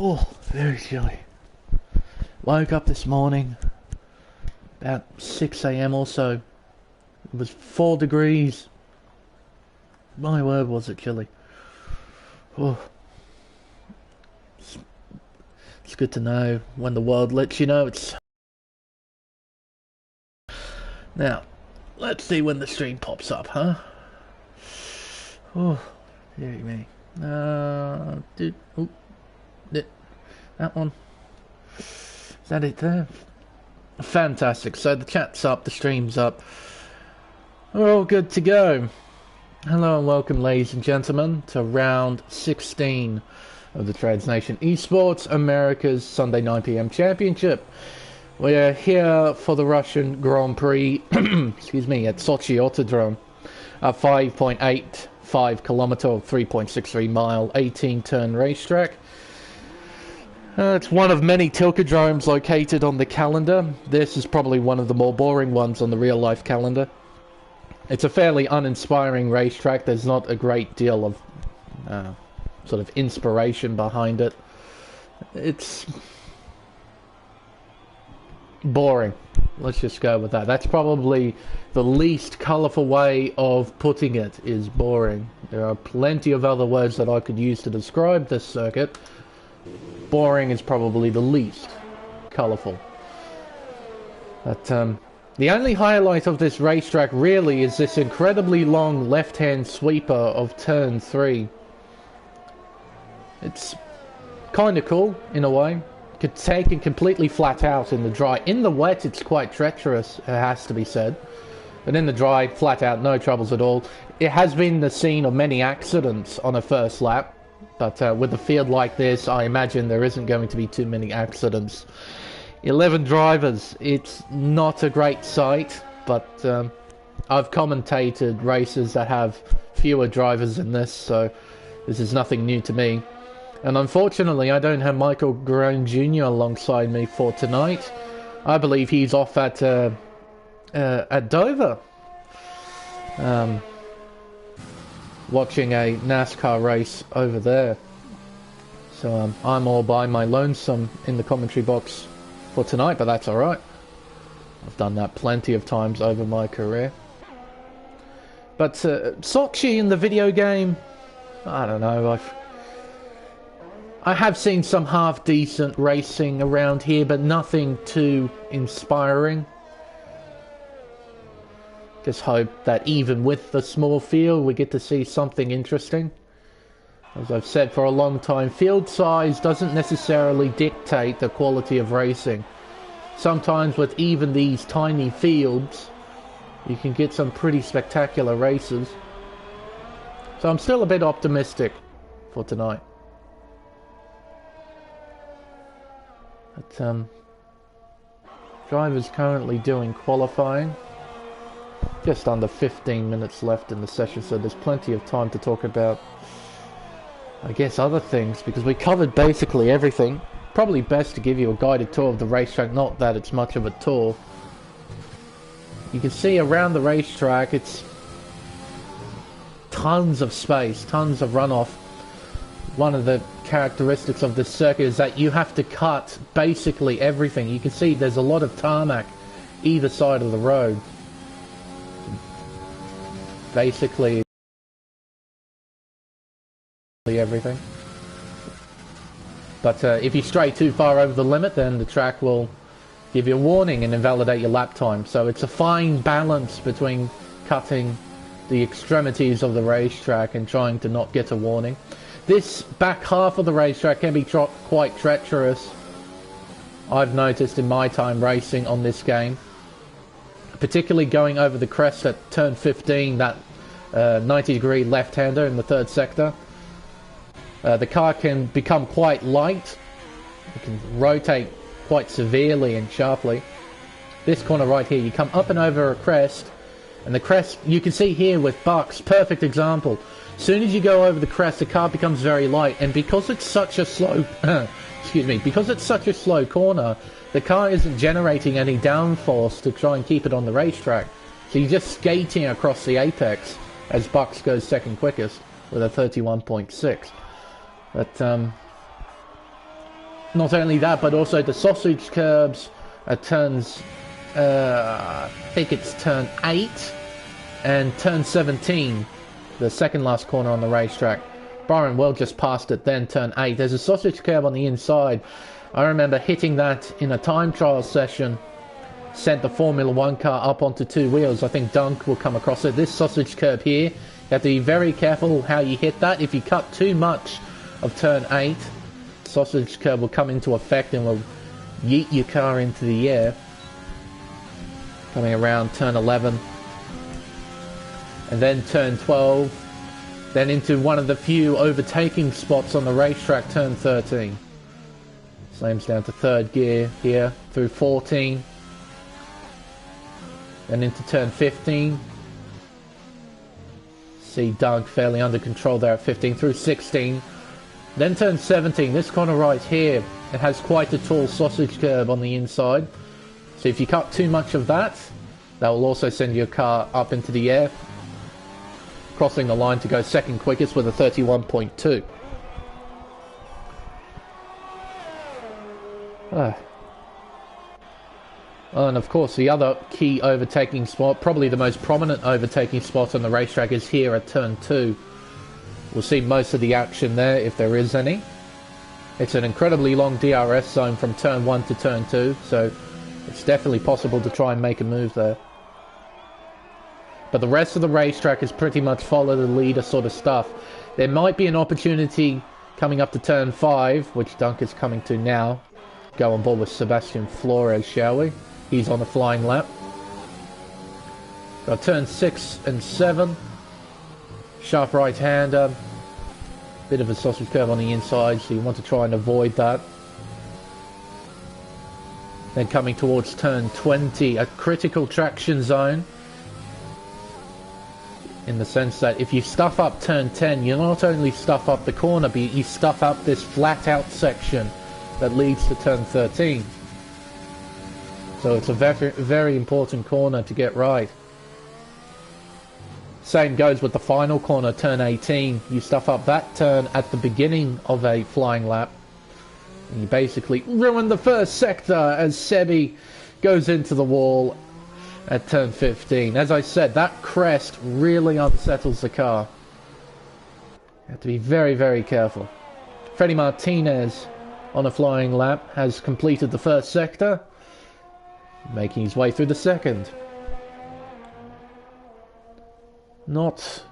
Oh, very chilly. Woke up this morning about 6 a.m. or so. It was 4 degrees. My word, was it chilly. Oh. It's good to know when the world lets you know it's... Now, let's see when the stream pops up, huh? Oh, dearie me. That one. Is that it there? Fantastic. So the chat's up, the stream's up. We're all good to go. Hello and welcome, ladies and gentlemen, to round 16 of the Trades Nation eSports America's Sunday 9 PM Championship. We are here for the Russian Grand Prix, excuse me, at Sochi Autodrome, a 5.85 kilometer, 3.63 mile, 18 turn racetrack. It's one of many Tilkodromes located on the calendar. This is probably one of the more boring ones on the real life calendar. It's a fairly uninspiring racetrack. There's not a great deal of sort of inspiration behind it. It's boring. Let's just go with that. That's probably the least colourful way of putting it, is boring. There are plenty of other words that I could use to describe this circuit. Boring is probably the least colourful. But the only highlight of this racetrack really is this incredibly long left-hand sweeper of turn 3. It's kind of cool in a way. Could take and completely flat out in the dry. In the wet it's quite treacherous, it has to be said. But in the dry, flat out, no troubles at all. It has been the scene of many accidents on a first lap. But with a field like this, I imagine there isn't going to be too many accidents. 11 drivers, it's not a great sight, but I've commentated races that have fewer drivers than this, so this is nothing new to me. And unfortunately, I don't have Michael Garone Jr. alongside me for tonight. I believe he's off at Dover. Watching a NASCAR race over there. So I'm all by my lonesome in the commentary box for tonight, but that's alright. I've done that plenty of times over my career. But Sochi in the video game, I don't know, I have seen some half-decent racing around here, but nothing too inspiring. Just hope that even with the small field, we get to see something interesting. As I've said for a long time, field size doesn't necessarily dictate the quality of racing. Sometimes with even these tiny fields, you can get some pretty spectacular races. So I'm still a bit optimistic for tonight. But drivers currently doing qualifying. Just under 15 minutes left in the session, so there's plenty of time to talk about, I guess, other things, because we covered basically everything. Probably best to give you a guided tour of the racetrack, not that it's much of a tour. You can see around the racetrack, it's tons of space, tons of runoff. One of the characteristics of this circuit is that you have to cut basically everything. You can see there's a lot of tarmac either side of the road. Basically everything. But if you stray too far over the limit, then the track will give you a warning and invalidate your lap time. So it's a fine balance between cutting the extremities of the racetrack and trying to not get a warning. This back half of the racetrack can be quite treacherous. I've noticed in my time racing on this game. Particularly going over the crest at turn 15, that 90-degree left-hander in the third sector. The car can become quite light. It can rotate quite severely and sharply. This corner right here, you come up and over a crest, and the crest, you can see here with Bucks, perfect example. As soon as you go over the crest, the car becomes very light, and because it's such a slow, excuse me, because it's such a slow corner, the car isn't generating any downforce to try and keep it on the racetrack. So you're just skating across the apex as Bucks goes second quickest with a 31.6. But not only that, but also the sausage curbs at turns, I think it's turn 8 and turn 17, the second last corner on the racetrack. Byron well just passed it then, turn 8. There's a sausage curb on the inside. I remember hitting that in a time trial session, sent the Formula 1 car up onto 2 wheels. I think Dunk will come across it. This sausage curb here, you have to be very careful how you hit that. If you cut too much of turn 8, sausage curb will come into effect and will yeet your car into the air. Coming around turn 11. And then turn 12. Then into one of the few overtaking spots on the racetrack, turn 13. Slams down to 3rd gear here through 14. Then into turn 15. See Doug fairly under control there at 15 through 16. Then turn 17. This corner right here, it has quite a tall sausage curb on the inside. So if you cut too much of that, that will also send your car up into the air, crossing the line to go second quickest with a 31.2. And of course the other key overtaking spot, probably the most prominent overtaking spot on the racetrack, is here at turn 2. We'll see most of the action there if there is any. It's an incredibly long DRS zone from turn 1 to turn 2, so it's definitely possible to try and make a move there. But the rest of the racetrack is pretty much follow the leader sort of stuff. There might be an opportunity coming up to turn 5, which Dunk is coming to now. Go on board with Sebastian Flores, shall we? He's on a flying lap. Got turn 6 and 7. Sharp right-hander. Bit of a sausage curve on the inside, so you want to try and avoid that. Then coming towards turn 20, a critical traction zone. In the sense that if you stuff up turn 10, you not only stuff up the corner, but you stuff up this flat-out section that leads to turn 13. So it's a very, very important corner to get right. Same goes with the final corner, turn 18. You stuff up that turn at the beginning of a flying lap. And you basically ruin the first sector as Sebi goes into the wall at turn 15. As I said, that crest really unsettles the car. You have to be very, very careful. Freddie Martinez on a flying lap has completed the first sector, making his way through the second. Not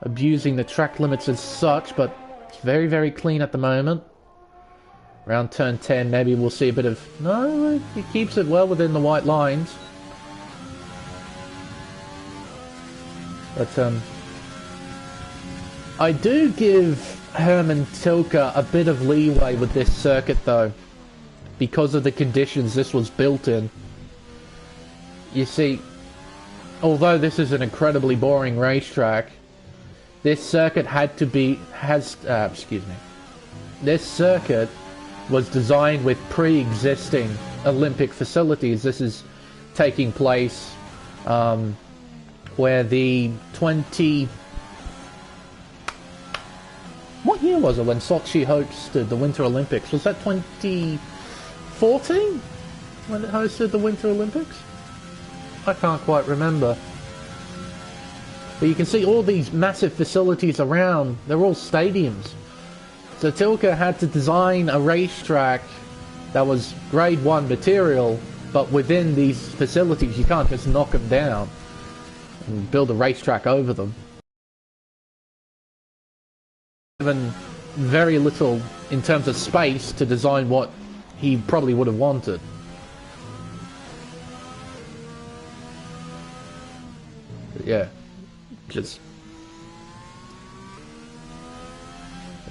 abusing the track limits as such, but it's very, very clean at the moment. Around turn 10, maybe we'll see a bit of... No, he keeps it well within the white lines. But, I do give Herman Tilke a bit of leeway with this circuit, though, because of the conditions this was built in. You see, although this is an incredibly boring racetrack, this circuit This circuit was designed with pre-existing Olympic facilities. This is taking place where the what year was it when Sochi hosted the Winter Olympics? Was that 2014 when it hosted the Winter Olympics? I can't quite remember. But you can see all these massive facilities around. They're all stadiums. So Tilke had to design a racetrack that was grade 1 material, but within these facilities you can't just knock them down and build a racetrack over them. Given very little in terms of space to design what he probably would have wanted. Yeah, just...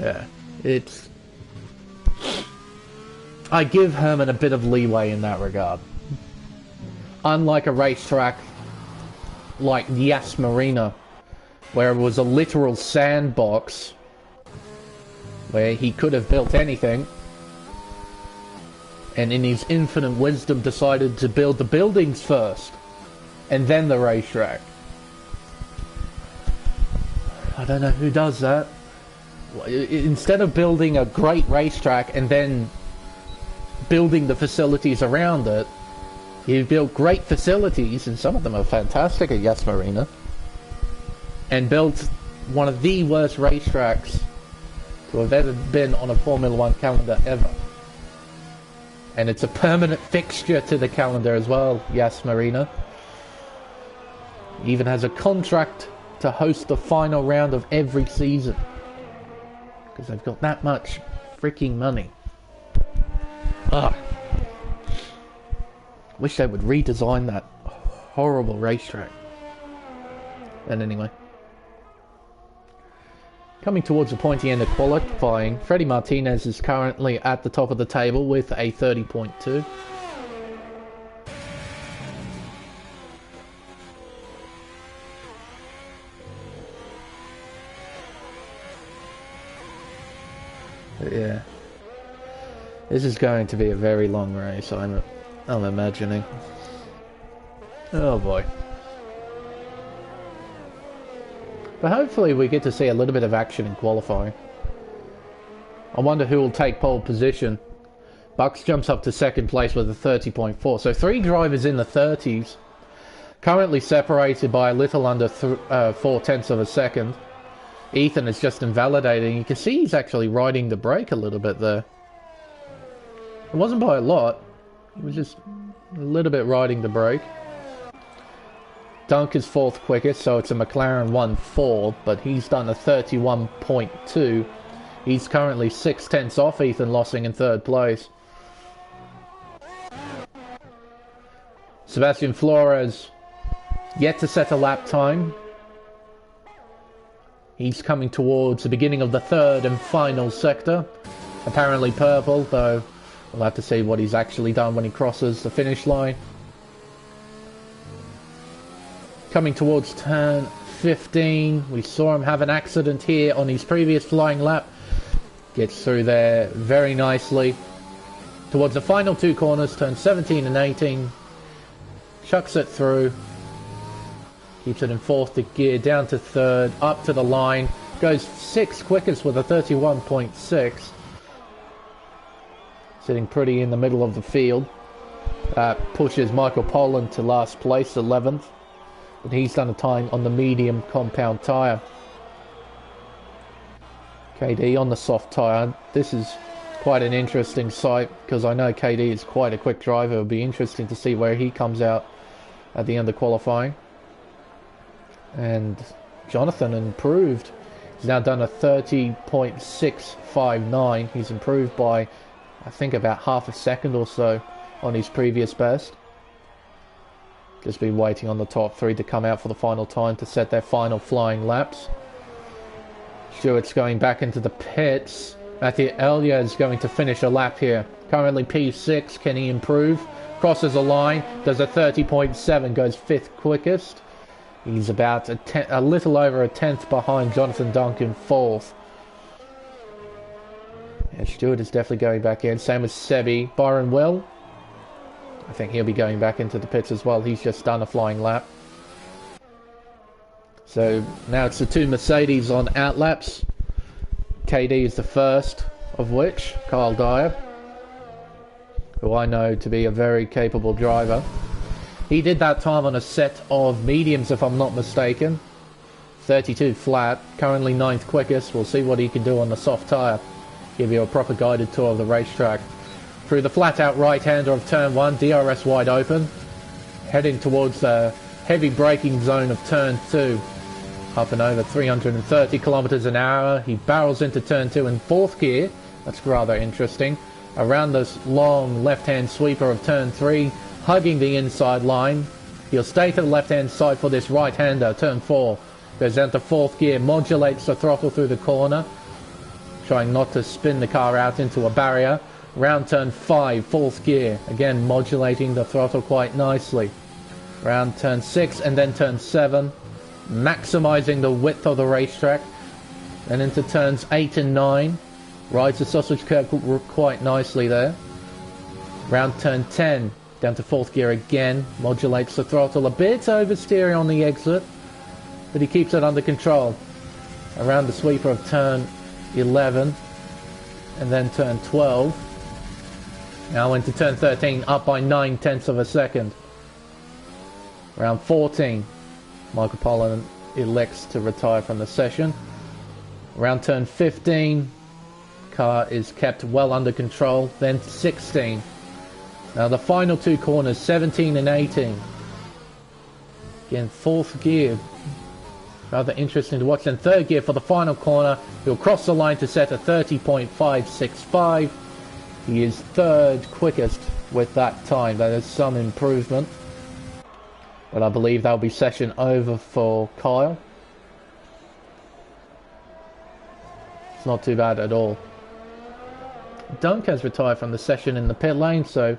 yeah, it's... I give Herman a bit of leeway in that regard. Unlike a racetrack like Yas Marina, where it was a literal sandbox, where he could have built anything, and in his infinite wisdom decided to build the buildings first, and then the racetrack. I don't know who does that. Instead of building a great racetrack and then building the facilities around it. You've built great facilities, and some of them are fantastic at Yas Marina, and built one of the worst racetracks to have ever been on a Formula 1 calendar ever. And it's a permanent fixture to the calendar as well, Yas Marina. Even has a contract to host the final round of every season, because they've got that much freaking money. Ugh. Wish they would redesign that horrible racetrack. And anyway, coming towards the pointy end of qualifying, Freddie Martinez is currently at the top of the table with a 30.2. Yeah, this is going to be a very long race, I'm imagining. Oh boy. But hopefully we get to see a little bit of action in qualifying. I wonder who will take pole position. Bucks jumps up to second place with a 30.4. So 3 drivers in the 30s. Currently separated by a little under 4/10 of a second. Ethan is just invalidating. You can see he's actually riding the brake a little bit there. It wasn't by a lot. He was just a little bit riding the brake. Dunk is 4th quickest, so it's a McLaren 1.4, but he's done a 31.2. He's currently 6/10 off Ethan Lossing in 3rd place. Sebastian Flores yet to set a lap time. He's coming towards the beginning of the 3rd and final sector. Apparently purple, though we'll have to see what he's actually done when he crosses the finish line. Coming towards turn 15, we saw him have an accident here on his previous flying lap. Gets through there very nicely. Towards the final 2 corners, turn 17 and 18. Chucks it through. Keeps it in 4th gear, down to 3rd, up to the line. Goes 6th quickest with a 31.6. Sitting pretty in the middle of the field. Pushes Michael Pollan to last place, 11th. But he's done a time on the medium compound tyre. KD on the soft tyre. This is quite an interesting sight, because I know KD is quite a quick driver. It'll be interesting to see where he comes out at the end of qualifying. And Jonathan improved. He's now done a 30.659. He's improved by, I think, about half a second or so on his previous best. Just been waiting on the top 3 to come out for the final time to set their final flying laps. Stewart's going back into the pits. Matthew Elia is going to finish a lap here. Currently P6. Can he improve? Crosses a line. Does a 30.7. Goes 5th quickest. He's about a little over a 10th behind Jonathan Duncan, 4th. And Stewart is definitely going back in. Same as Sebi. Byron Will, I think he'll be going back into the pits as well. He's just done a flying lap. So now it's the 2 Mercedes on outlaps. KD is the first of which, Kyle Dyer, who I know to be a very capable driver. He did that time on a set of mediums, if I'm not mistaken. 32 flat, currently 9th quickest. We'll see what he can do on the soft tyre. Give you a proper guided tour of the racetrack. Through the flat-out right-hander of turn 1, DRS wide open. Heading towards the heavy braking zone of turn 2. Up and over 330 kilometers an hour. He barrels into turn 2 in 4th gear. That's rather interesting. Around this long left-hand sweeper of turn 3. Hugging the inside line. He'll stay to the left-hand side for this right-hander, turn 4. Goes down to 4th gear, modulates the throttle through the corner. Trying not to spin the car out into a barrier. Round turn 5, 4th gear. Again, modulating the throttle quite nicely. Round turn 6 and then turn 7. Maximising the width of the racetrack. Then into turns 8 and 9. Rides the sausage curve quite nicely there. Round turn 10. Down to 4th gear again, modulates the throttle a bit oversteering on the exit, but he keeps it under control. Around the sweeper of turn 11, and then turn 12. Now into turn 13, up by 9/10 of a second. Round 14, Michael Pollan elects to retire from the session. Around turn 15, car is kept well under control. Then 16. Now the final two corners, 17 and 18. Again, fourth gear. Rather interesting to watch. Then third gear for the final corner. He'll cross the line to set a 30.565. He is third quickest with that time. That is some improvement. But I believe that'll be session over for Kyle. It's not too bad at all. Dunk has retired from the session in the pit lane, so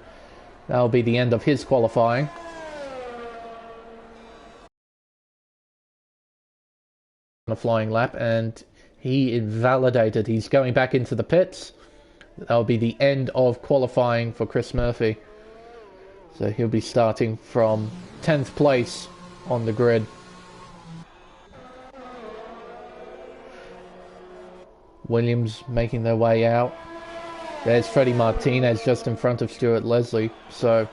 that'll be the end of his qualifying. A flying lap, and he invalidated. He's going back into the pits. That'll be the end of qualifying for Chris Murphy. So he'll be starting from 10th place on the grid. Williams making their way out. There's Freddie Martinez just in front of Stuart Leslie. So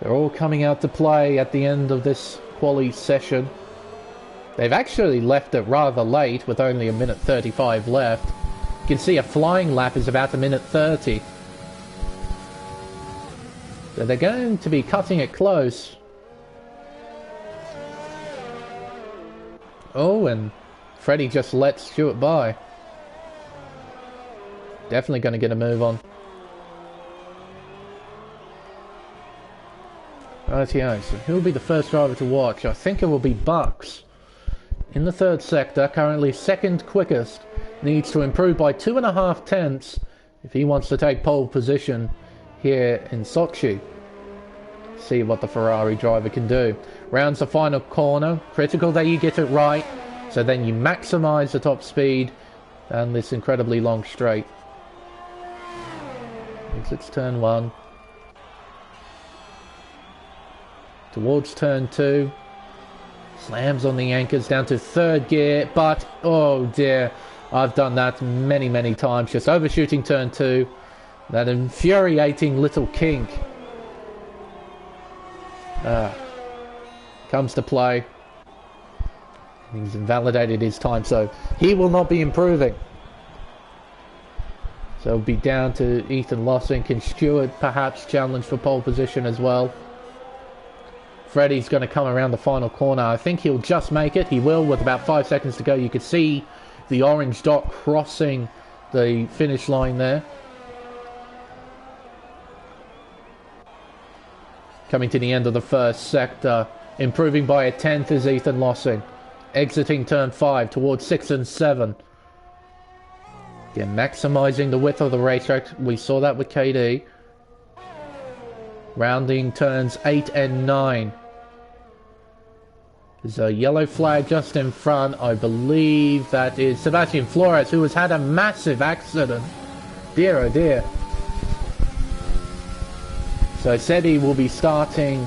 they're all coming out to play at the end of this quali session. They've actually left it rather late with only a minute 35 left. You can see a flying lap is about a minute 30. So they're going to be cutting it close. Oh, and Freddie just let Stuart by. Definitely going to get a move on. Rightio, so who'll be the first driver to watch? I think it will be Bucks. In the third sector, currently second quickest. Needs to improve by 2.5 tenths if he wants to take pole position here in Sochi. See what the Ferrari driver can do. Rounds the final corner. Critical that you get it right. So then you maximize the top speed and this incredibly long straight. Exits turn 1. Towards turn 2. Slams on the anchors down to third gear. But, oh dear, I've done that many times. Just overshooting turn 2. That infuriating little kink. Comes to play. He's invalidated his time, so he will not be improving. So it'll be down to Ethan Lossing. Can Stewart perhaps challenge for pole position as well? Freddie's going to come around the final corner. I think he'll just make it. He will with about 5 seconds to go. You can see the orange dot crossing the finish line there. Coming to the end of the first sector. Improving by a tenth is Ethan Lossing. Exiting turn 5 towards 6 and 7. Again, maximising the width of the racetrack. We saw that with KD. Rounding turns 8 and 9. There's a yellow flag just in front. I believe that is Sebastian Flores, who has had a massive accident. Dear oh dear. So Sedi will be starting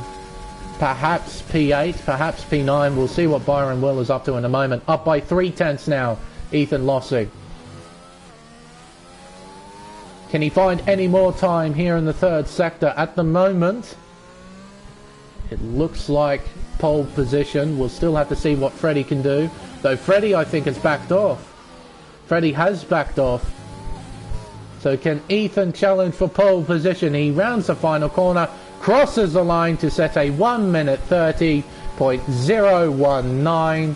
perhaps P8, perhaps P9. We'll see what Byron Will is up to in a moment. Up by 3 tenths now, Ethan Lossing. Can he find any more time here in the third sector? At the moment, it looks like pole position. We'll still have to see what Freddie can do. Though Freddie, I think, has backed off. Freddie has backed off. So can Ethan challenge for pole position? He rounds the final corner, crosses the line to set a 1 minute 30.019.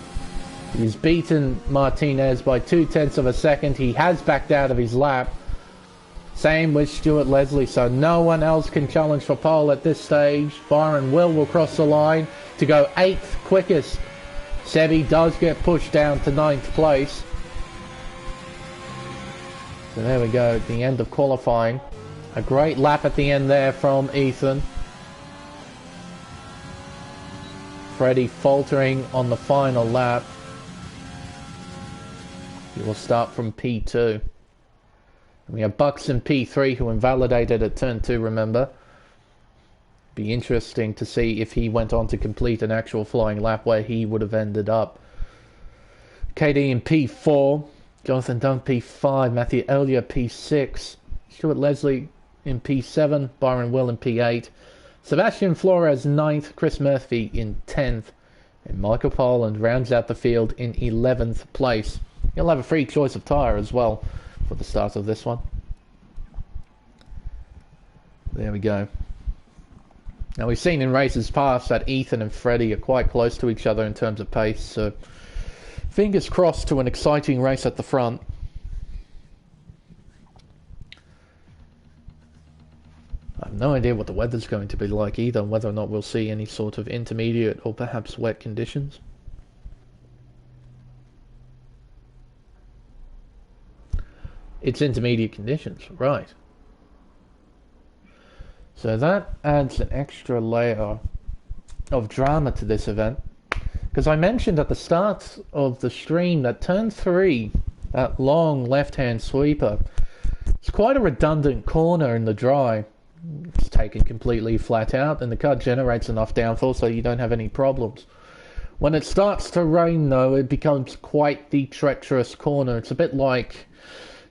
He's beaten Martinez by 2 tenths of a second. He has backed out of his lap. Same with Stuart Leslie, so no one else can challenge for pole at this stage. Byron will cross the line to go 8th quickest. Sebi does get pushed down to 9th place. So there we go, at the end of qualifying. A great lap at the end there from Ethan. Freddie faltering on the final lap. He will start from P2. We have Bucks in P3 who invalidated at turn 2, remember. Be interesting to see if he went on to complete an actual flying lap where he would have ended up. KD in P4, Jonathan Dunk P5, Matthew Elliott P6, Stuart Leslie in P7, Byron Will in P8, Sebastian Flores 9th, Chris Murphy in 10th, and Michael Poland rounds out the field in 11th place. He'll have a free choice of tyre as well for the start of this one. There we go. Now we've seen in races past that Ethan and Freddie are quite close to each other in terms of pace, so fingers crossed to an exciting race at the front. I have no idea what the weather's going to be like either, whether or not we'll see any sort of intermediate or perhaps wet conditions. It's intermediate conditions, right. So that adds an extra layer of drama to this event. Because I mentioned at the start of the stream that turn 3, that long left-hand sweeper, it's quite a redundant corner in the dry. It's taken completely flat out and the car generates enough downforce so you don't have any problems. When it starts to rain though, it becomes quite the treacherous corner. It's a bit like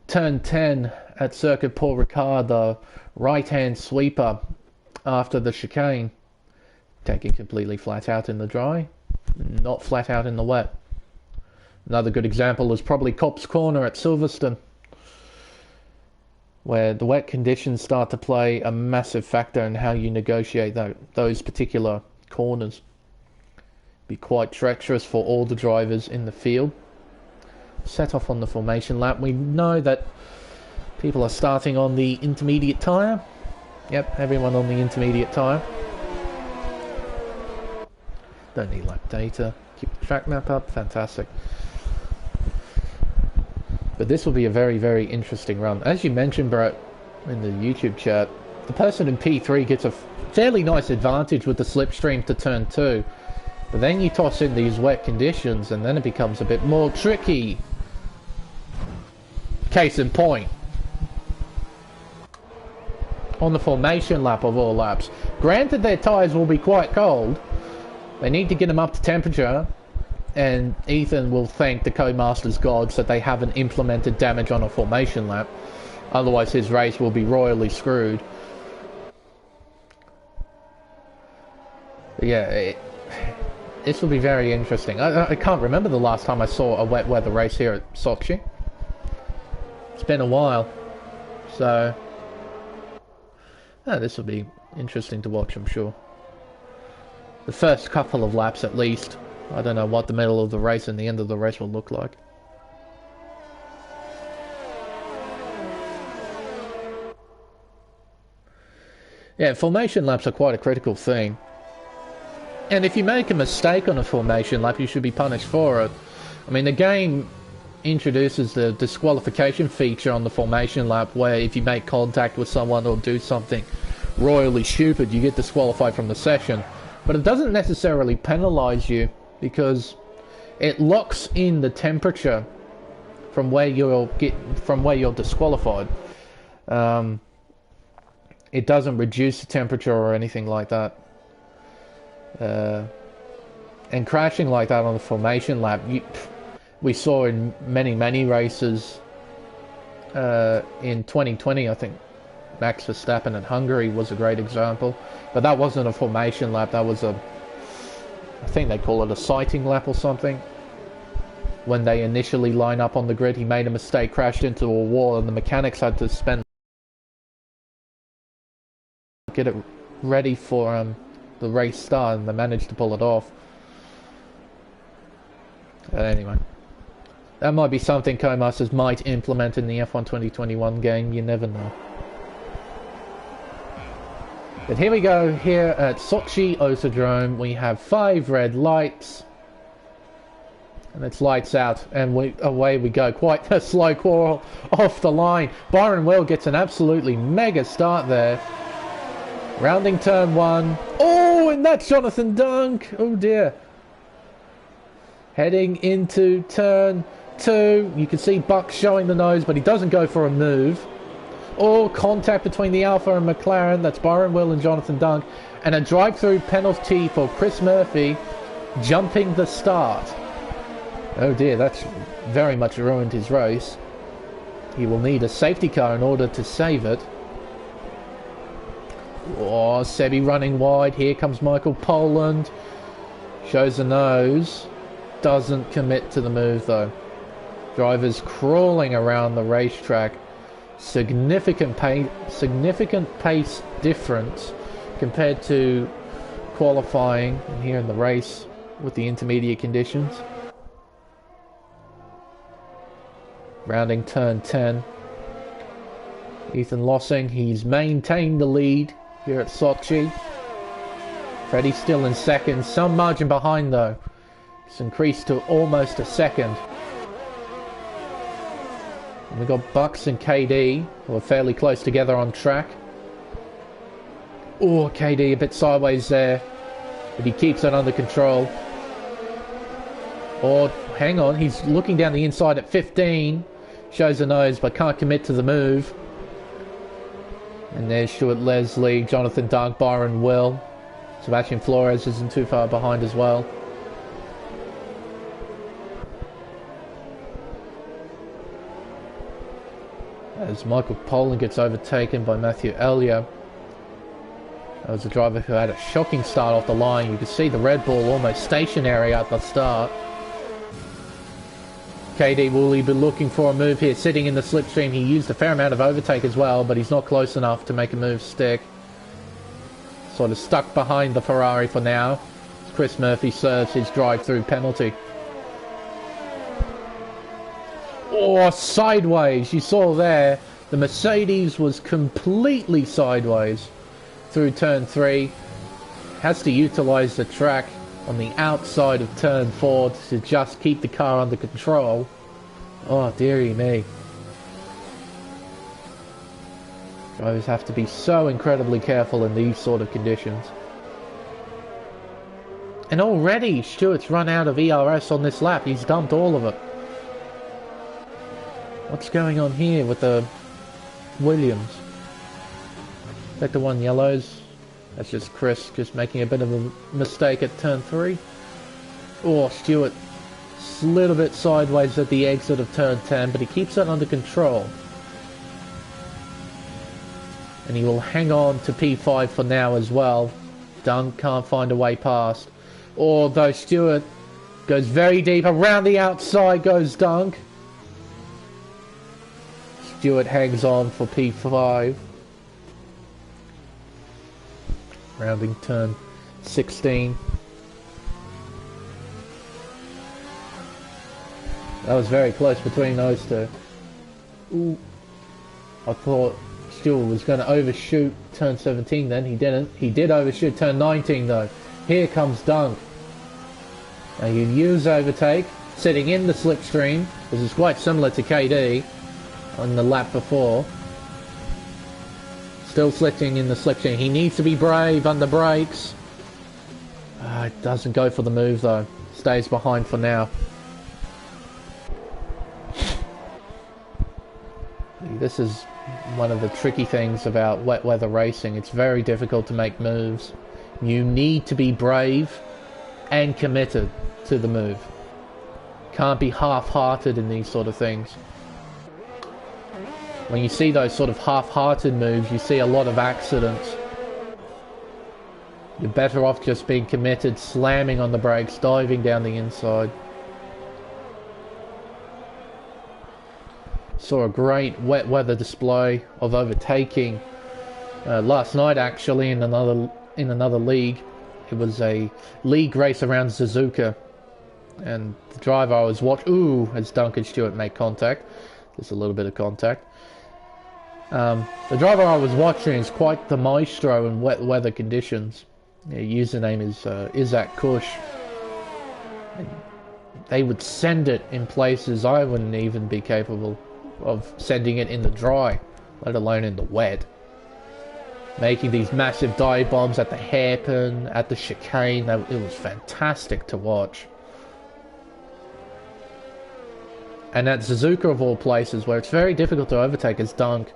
turn 10 at Circuit Paul Ricard, the right-hand sweeper after the chicane. Taking completely flat out in the dry, not flat out in the wet. Another good example is probably Cops Corner at Silverstone, where the wet conditions start to play a massive factor in how you negotiate those particular corners. Be quite treacherous for all the drivers in the field. Set off on the formation lap. We know that people are starting on the intermediate tyre. Yep, everyone on the intermediate tyre. Don't need lap data. Keep the track map up. Fantastic. But this will be a very, very interesting run. As you mentioned, Brett, in the YouTube chat, the person in P3 gets a fairly nice advantage with the slipstream to turn 2. But then you toss in these wet conditions and then it becomes a bit more tricky. Case in point, on the formation lap of all laps. Granted, their tyres will be quite cold. They need to get them up to temperature. And Ethan will thank the Codemasters gods that they haven't implemented damage on a formation lap. Otherwise his race will be royally screwed. But yeah, this will be very interesting. I can't remember the last time I saw a wet weather race here at Sochi. It's been a while. So this will be interesting to watch, I'm sure. The first couple of laps at least. I don't know what the middle of the race and the end of the race will look like. Yeah, formation laps are quite a critical thing. And if you make a mistake on a formation lap, you should be punished for it. I mean, the game introduces the disqualification feature on the formation lap where if you make contact with someone or do something royally stupid, you get disqualified from the session. But it doesn't necessarily penalise you because it locks in the temperature from where you're disqualified. It doesn't reduce the temperature or anything like that. And crashing like that on the formation lap, we saw in many races in 2020. I think Max Verstappen in Hungary was a great example, but that wasn't a formation lap. That was I think they call it a sighting lap or something. When they initially line up on the grid, he made a mistake, crashed into a wall, and the mechanics had to get it ready for the race start, and they managed to pull it off. But anyway, that might be something Codemasters might implement in the F1 2021 game, you never know. But here we go, here at Sochi Autodrome, we have 5 red lights. And it's lights out, and away we go. Quite a slow crawl off the line. Byron Will gets an absolutely mega start there. Rounding turn 1. Oh, and that's Jonathan Dunk. Oh dear. Heading into turn 2. You can see Buck showing the nose, but he doesn't go for a move. Or contact between the Alpha and McLaren. That's Byron Will and Jonathan Dunk. And a drive-through penalty for Chris Murphy, jumping the start. Oh dear, that's very much ruined his race. He will need a safety car in order to save it. Oh, Sebi running wide. Here comes Michael Poland. Shows the nose. Doesn't commit to the move though. Drivers crawling around the racetrack. Significant pace difference compared to qualifying and here in the race with the intermediate conditions. Rounding turn 10. Ethan Lossing, he's maintained the lead here at Sochi. Freddie still in second, some margin behind though. It's increased to almost a second. And we've got Bucks and KD, who are fairly close together on track. Oh, KD a bit sideways there, but he keeps it under control. Oh, hang on, he's looking down the inside at 15. Shows the nose, but can't commit to the move. And there's Stuart Leslie, Jonathan Dunk, Byron Will. Sebastian Flores isn't too far behind as well. As Michael Poland gets overtaken by Matthew Elliott. That was a driver who had a shocking start off the line. You could see the Red Bull almost stationary at the start. KD will be looking for a move here, sitting in the slipstream. He used a fair amount of overtake as well, but he's not close enough to make a move stick. Sort of stuck behind the Ferrari for now. Chris Murphy serves his drive-through penalty. Oh, sideways. You saw there, the Mercedes was completely sideways through turn 3. Has to utilize the track on the outside of turn 4 to just keep the car under control. Oh, dearie me. Drivers have to be so incredibly careful in these sort of conditions. And already Stewart's run out of ERS on this lap. He's dumped all of it. What's going on here with the Williams? Sector 1 yellows. That's just Chris just making a bit of a mistake at turn 3. Oh, Stewart slid a bit sideways at the exit of turn 10, but he keeps it under control. And he will hang on to P5 for now as well. Dunk can't find a way past. Although Stewart goes very deep. Around the outside goes Dunk. Stewart hangs on for P5. Rounding turn 16. That was very close between those two. Ooh. I thought Stewart was going to overshoot turn 17 then. He didn't. He did overshoot turn 19 though. Here comes Dunk. Now you use overtake, sitting in the slipstream. This is quite similar to KD on the lap before. Still sitting in the slipstream. He needs to be brave under brakes. Doesn't go for the move though. Stays behind for now. This is one of the tricky things about wet weather racing. It's very difficult to make moves. You need to be brave and committed to the move. Can't be half-hearted in these sort of things. When you see those sort of half-hearted moves, you see a lot of accidents. You're better off just being committed, slamming on the brakes, diving down the inside. Saw a great wet weather display of overtaking last night actually in another league. It was a league race around Suzuka, and the driver I was watching, as Duncan Stewart made contact. There's a little bit of contact. The driver I was watching is quite the maestro in wet weather conditions. Their username is Isaac Kush. And they would send it in places I wouldn't even be capable of sending it in the dry, let alone in the wet. Making these massive dive bombs at the hairpin, at the chicane. It was fantastic to watch. And at Suzuka of all places, where it's very difficult to overtake, as Dunk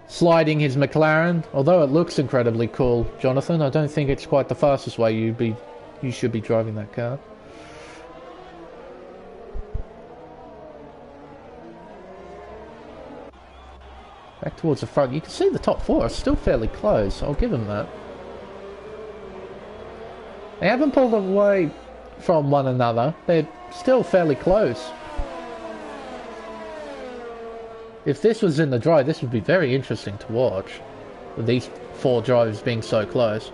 sliding his McLaren. Although it looks incredibly cool, Jonathan, I don't think it's quite the fastest way you should be driving that car. Back towards the front. You can see the top four are still fairly close. I'll give them that. They haven't pulled away from one another. They're still fairly close. If this was in the dry, this would be very interesting to watch. With these four drivers being so close.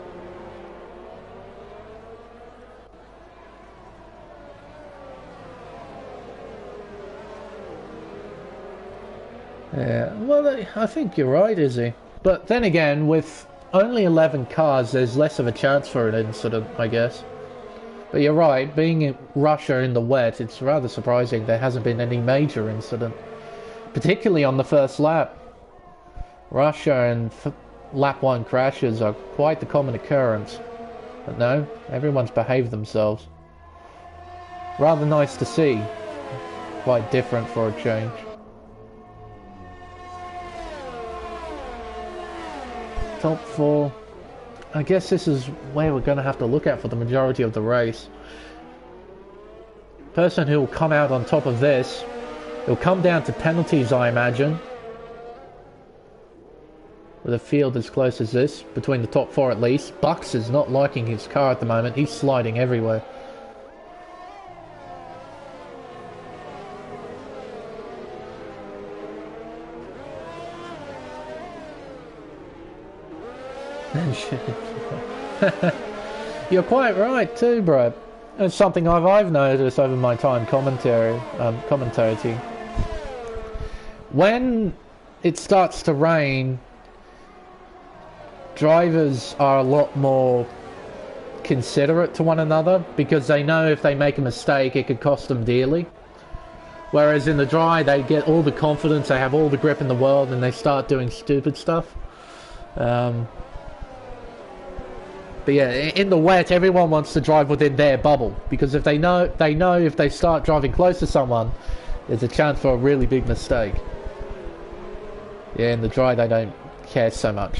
Yeah, well, I think you're right, Izzy. But then again, with only 11 cars, there's less of a chance for an incident, I guess. But you're right, being in Russia in the wet, it's rather surprising there hasn't been any major incident. Particularly on the first lap. Russia and lap 1 crashes are quite the common occurrence. But no, everyone's behaved themselves. Rather nice to see. Quite different for a change. Top 4. I guess this is where we're going to have to look at for the majority of the race. Person who will come out on top of this, it'll come down to penalties, I imagine. With a field as close as this, between the top 4 at least. Bucks is not liking his car at the moment, he's sliding everywhere. You're quite right too, bro. It's something I've noticed over my time commentating. When it starts to rain, drivers are a lot more considerate to one another because they know if they make a mistake it could cost them dearly. Whereas in the dry they get all the confidence, they have all the grip in the world, and they start doing stupid stuff. But yeah, in the wet, everyone wants to drive within their bubble, because if they know if they start driving close to someone, there's a chance for a really big mistake. Yeah, in the dry, they don't care so much.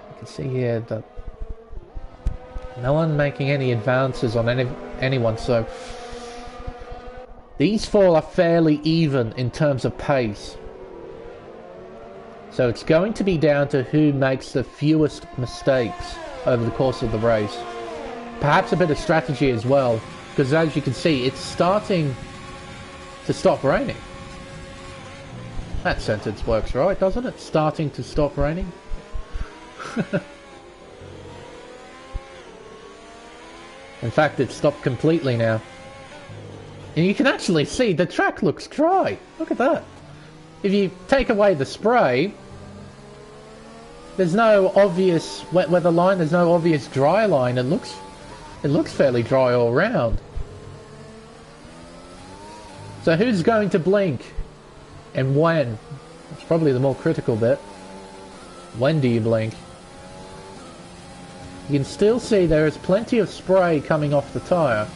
You can see here that no one making any advances on anyone, so these 4 are fairly even in terms of pace. So it's going to be down to who makes the fewest mistakes over the course of the race. Perhaps a bit of strategy as well, because as you can see, it's starting to stop raining. That sentence works right, doesn't it? Starting to stop raining. In fact, it's stopped completely now. And you can actually see the track looks dry. Look at that. If you take away the spray, there's no obvious wet weather line, there's no obvious dry line. It looks fairly dry all around. So who's going to blink? And when? That's probably the more critical bit. When do you blink? You can still see there is plenty of spray coming off the tyre.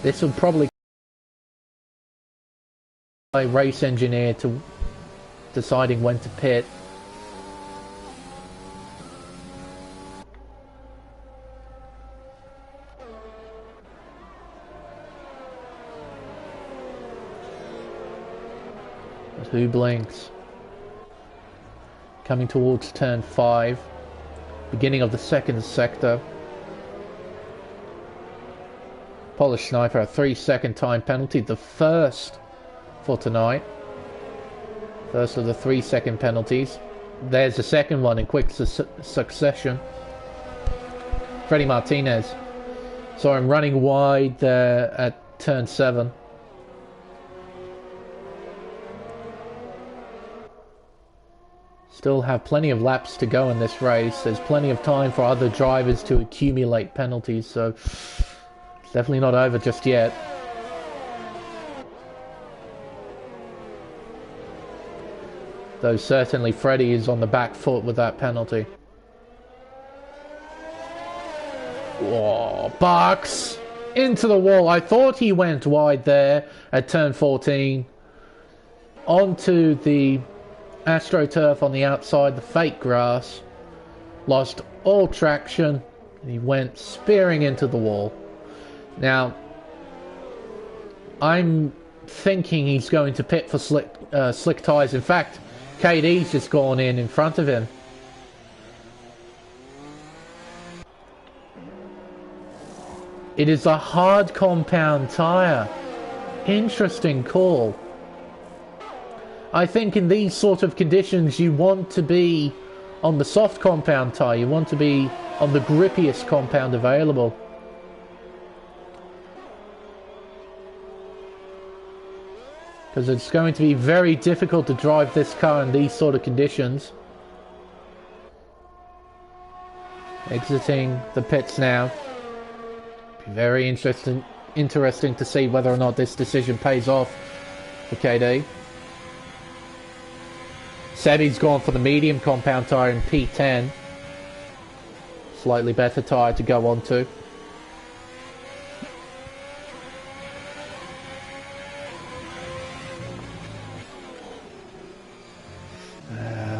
This will probably a race engineer to deciding when to pit. But who blinks? Coming towards turn 5, beginning of the second sector. Polish Sniper, a 3-second time penalty, the first for tonight. First of the 3-second penalties. There's the second one in quick succession. Freddie Martinez. Saw him running wide there at turn 7. Still have plenty of laps to go in this race. There's plenty of time for other drivers to accumulate penalties, so it's definitely not over just yet. Though certainly Freddie is on the back foot with that penalty. Whoa, Bucks! Into the wall. I thought he went wide there at turn 14. Onto the AstroTurf on the outside, the fake grass. Lost all traction. He went spearing into the wall. Now, I'm thinking he's going to pit for slick tyres. In fact, KD's just gone in front of him. It is a hard compound tyre. Interesting call. I think in these sort of conditions you want to be on the soft compound tyre. You want to be on the grippiest compound available. Because it's going to be very difficult to drive this car in these sort of conditions. Exiting the pits now. Be very interesting to see whether or not this decision pays off for KD. Sebi's gone for the medium compound tyre in P10. Slightly better tyre to go on to.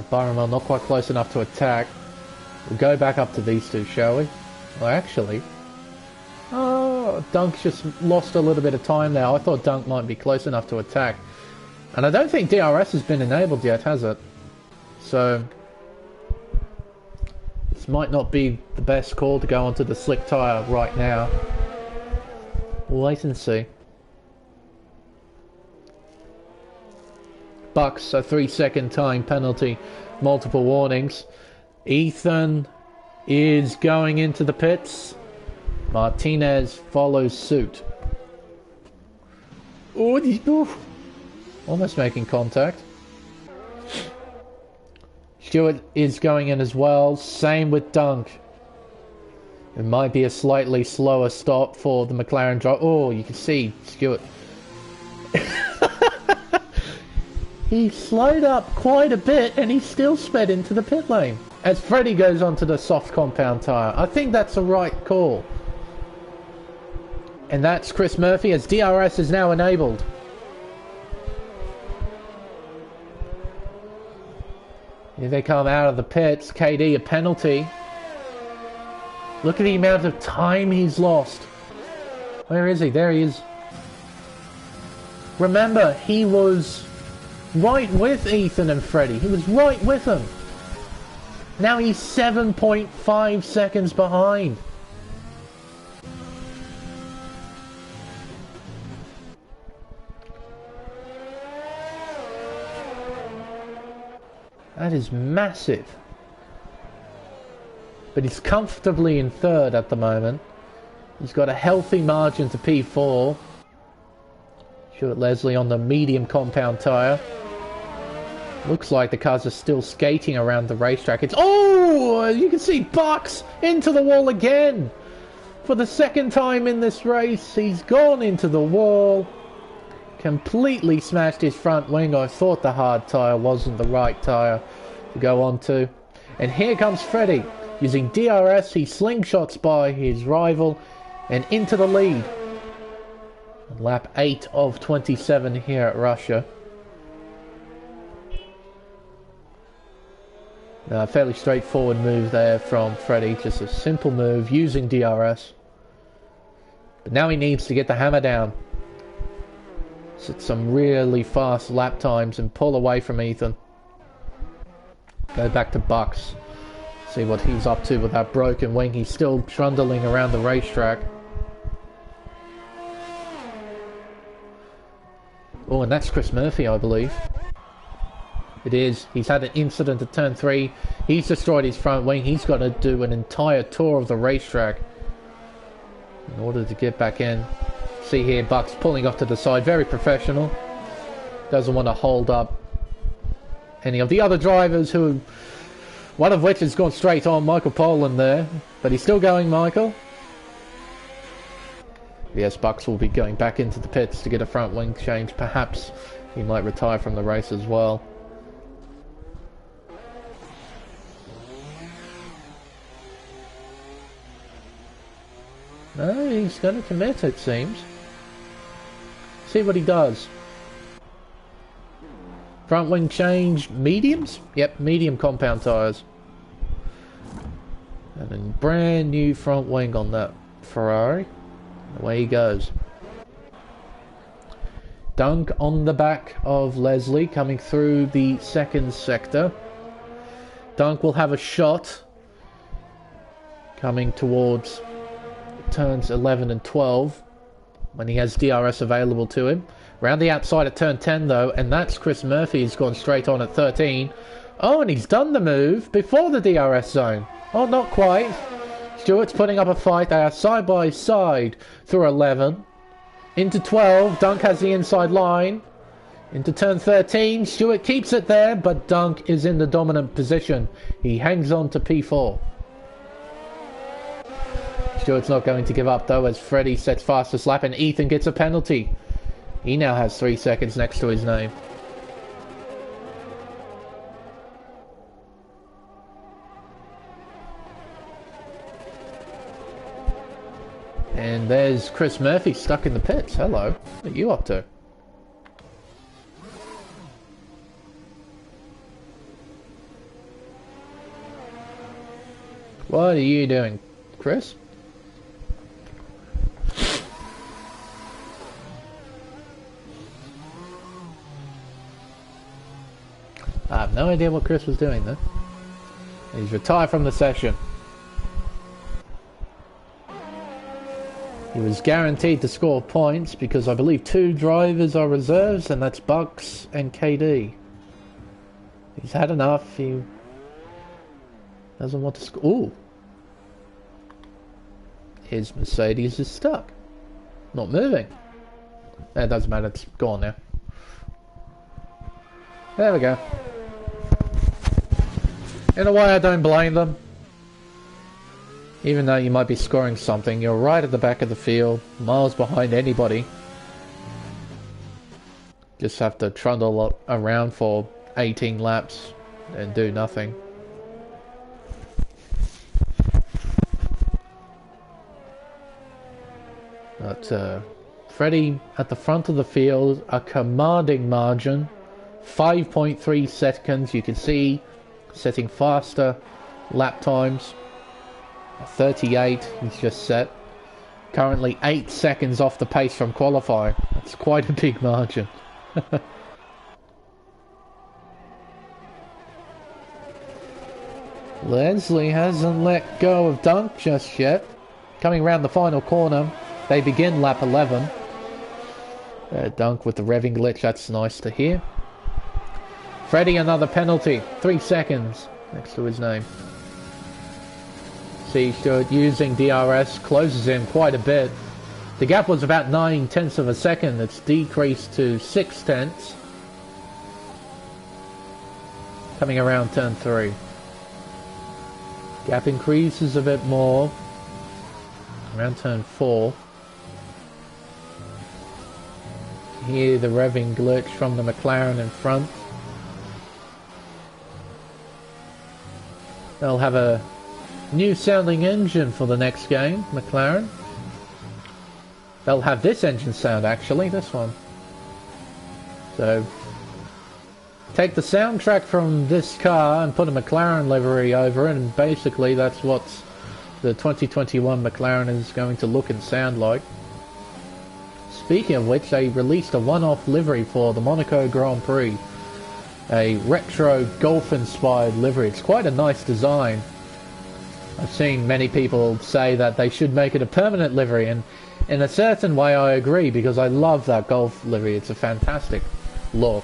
Byron not quite close enough to attack. We'll go back up to these two, shall we? Well, actually... Oh, Dunk's just lost a little bit of time there. I thought Dunk might be close enough to attack. And I don't think DRS has been enabled yet, has it? So... this might not be the best call to go onto the slick tyre right now. We'll wait and see. Bucks, a 3-second time penalty, multiple warnings. Ethan is going into the pits. Martinez follows suit. Oh, almost making contact. Stewart is going in as well. Same with Dunk. It might be a slightly slower stop for the McLaren driver. Oh, you can see Stewart. He slowed up quite a bit and he still sped into the pit lane. As Freddie goes onto the soft compound tyre. I think that's a right call. And that's Chris Murphy as DRS is now enabled. Here they come out of the pits. KD, a penalty. Look at the amount of time he's lost. Where is he? There he is. Remember, he was right with Ethan and Freddie. He was right with them. Now he's 7.5 seconds behind. That is massive. But he's comfortably in third at the moment. He's got a healthy margin to P4. Stuart Leslie on the medium compound tyre. Looks like the cars are still skating around the racetrack. It's... oh! You can see Bucks into the wall again. For the second time in this race, he's gone into the wall. Completely smashed his front wing. I thought the hard tyre wasn't the right tyre to go on to. And here comes Freddie. Using DRS, he slingshots by his rival and into the lead. Lap 8 of 27 here at Russia. A fairly straightforward move there from Freddie. Just a simple move using DRS. But now he needs to get the hammer down. Set some really fast lap times and pull away from Ethan. Go back to Bucks. See what he's up to with that broken wing. He's still trundling around the racetrack. Oh, and that's Chris Murphy, I believe. It is. He's had an incident at turn 3. He's destroyed his front wing. He's got to do an entire tour of the racetrack in order to get back in. See here, Bucks pulling off to the side. Very professional. Doesn't want to hold up any of the other drivers who... one of which has gone straight on, Michael Poland there. But he's still going, Michael. Yes, Bucks will be going back into the pits to get a front wing change. Perhaps he might retire from the race as well. No, he's going to commit, it seems. See what he does. Front wing change, mediums? Yep, medium compound tyres. And a brand new front wing on that Ferrari. Away he goes. Dunk on the back of Leslie coming through the second sector. Dunk will have a shot coming towards turns 11 and 12 when he has DRS available to him. Round the outside at turn 10 though, and that's Chris Murphy. He's gone straight on at 13. Oh, and he's done the move before the DRS zone. Oh, not quite. Stewart's putting up a fight. They are side by side through 11. Into 12, Dunk has the inside line. Into turn 13, Stewart keeps it there, but Dunk is in the dominant position. He hangs on to P4. Stewart's not going to give up though, as Freddie sets fastest lap and Ethan gets a penalty. He now has 3 seconds next to his name. And there's Chris Murphy stuck in the pits. Hello. What are you up to? What are you doing, Chris? I have no idea what Chris was doing though. He's retired from the session. He was guaranteed to score points because I believe 2 drivers are reserves, and that's Bucks and KD. He's had enough. He doesn't want to score. Ooh. His Mercedes is stuck. Not moving. It doesn't matter. It's gone now. There we go. In a way, I don't blame them. Even though you might be scoring something, you're right at the back of the field, miles behind anybody. Just have to trundle around for 18 laps and do nothing. But Freddie at the front of the field, a commanding margin. 5.3 seconds, you can see, setting faster lap times. 38 he's just set. Currently 8 seconds off the pace from qualifying. That's quite a big margin. Leslie hasn't let go of Dunk just yet. Coming around the final corner, they begin lap 11. Dunk with the revving glitch, that's nice to hear. Freddie, another penalty. 3 seconds next to his name. See, Stewart using DRS closes him quite a bit. The gap was about 9/10 of a second. It's decreased to 6/10. Coming around turn 3. Gap increases a bit more. Around turn 4. Here the revving glitch from the McLaren in front. They'll have a new sounding engine for the next game, McLaren. They'll have this engine sound actually, this one. So, take the soundtrack from this car and put a McLaren livery over it, and basically that's what the 2021 McLaren is going to look and sound like. Speaking of which, they released a one-off livery for the Monaco Grand Prix. A retro golf-inspired livery. It's quite a nice design. I've seen many people say that they should make it a permanent livery, and in a certain way I agree, because I love that golf livery. It's a fantastic look.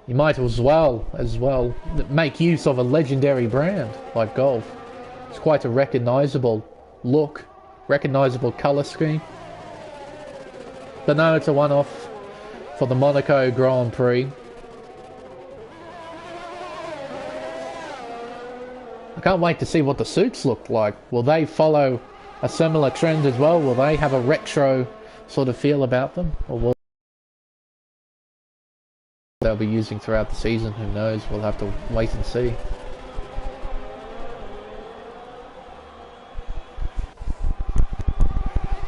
You might as well make use of a legendary brand like Golf. It's quite a recognizable look, recognizable color scheme. But no, it's a one-off for the Monaco Grand Prix. I can't wait to see what the suits look like. Will they follow a similar trend as well? Will they have a retro sort of feel about them? Or will they'll be using throughout the season? Who knows? We'll have to wait and see.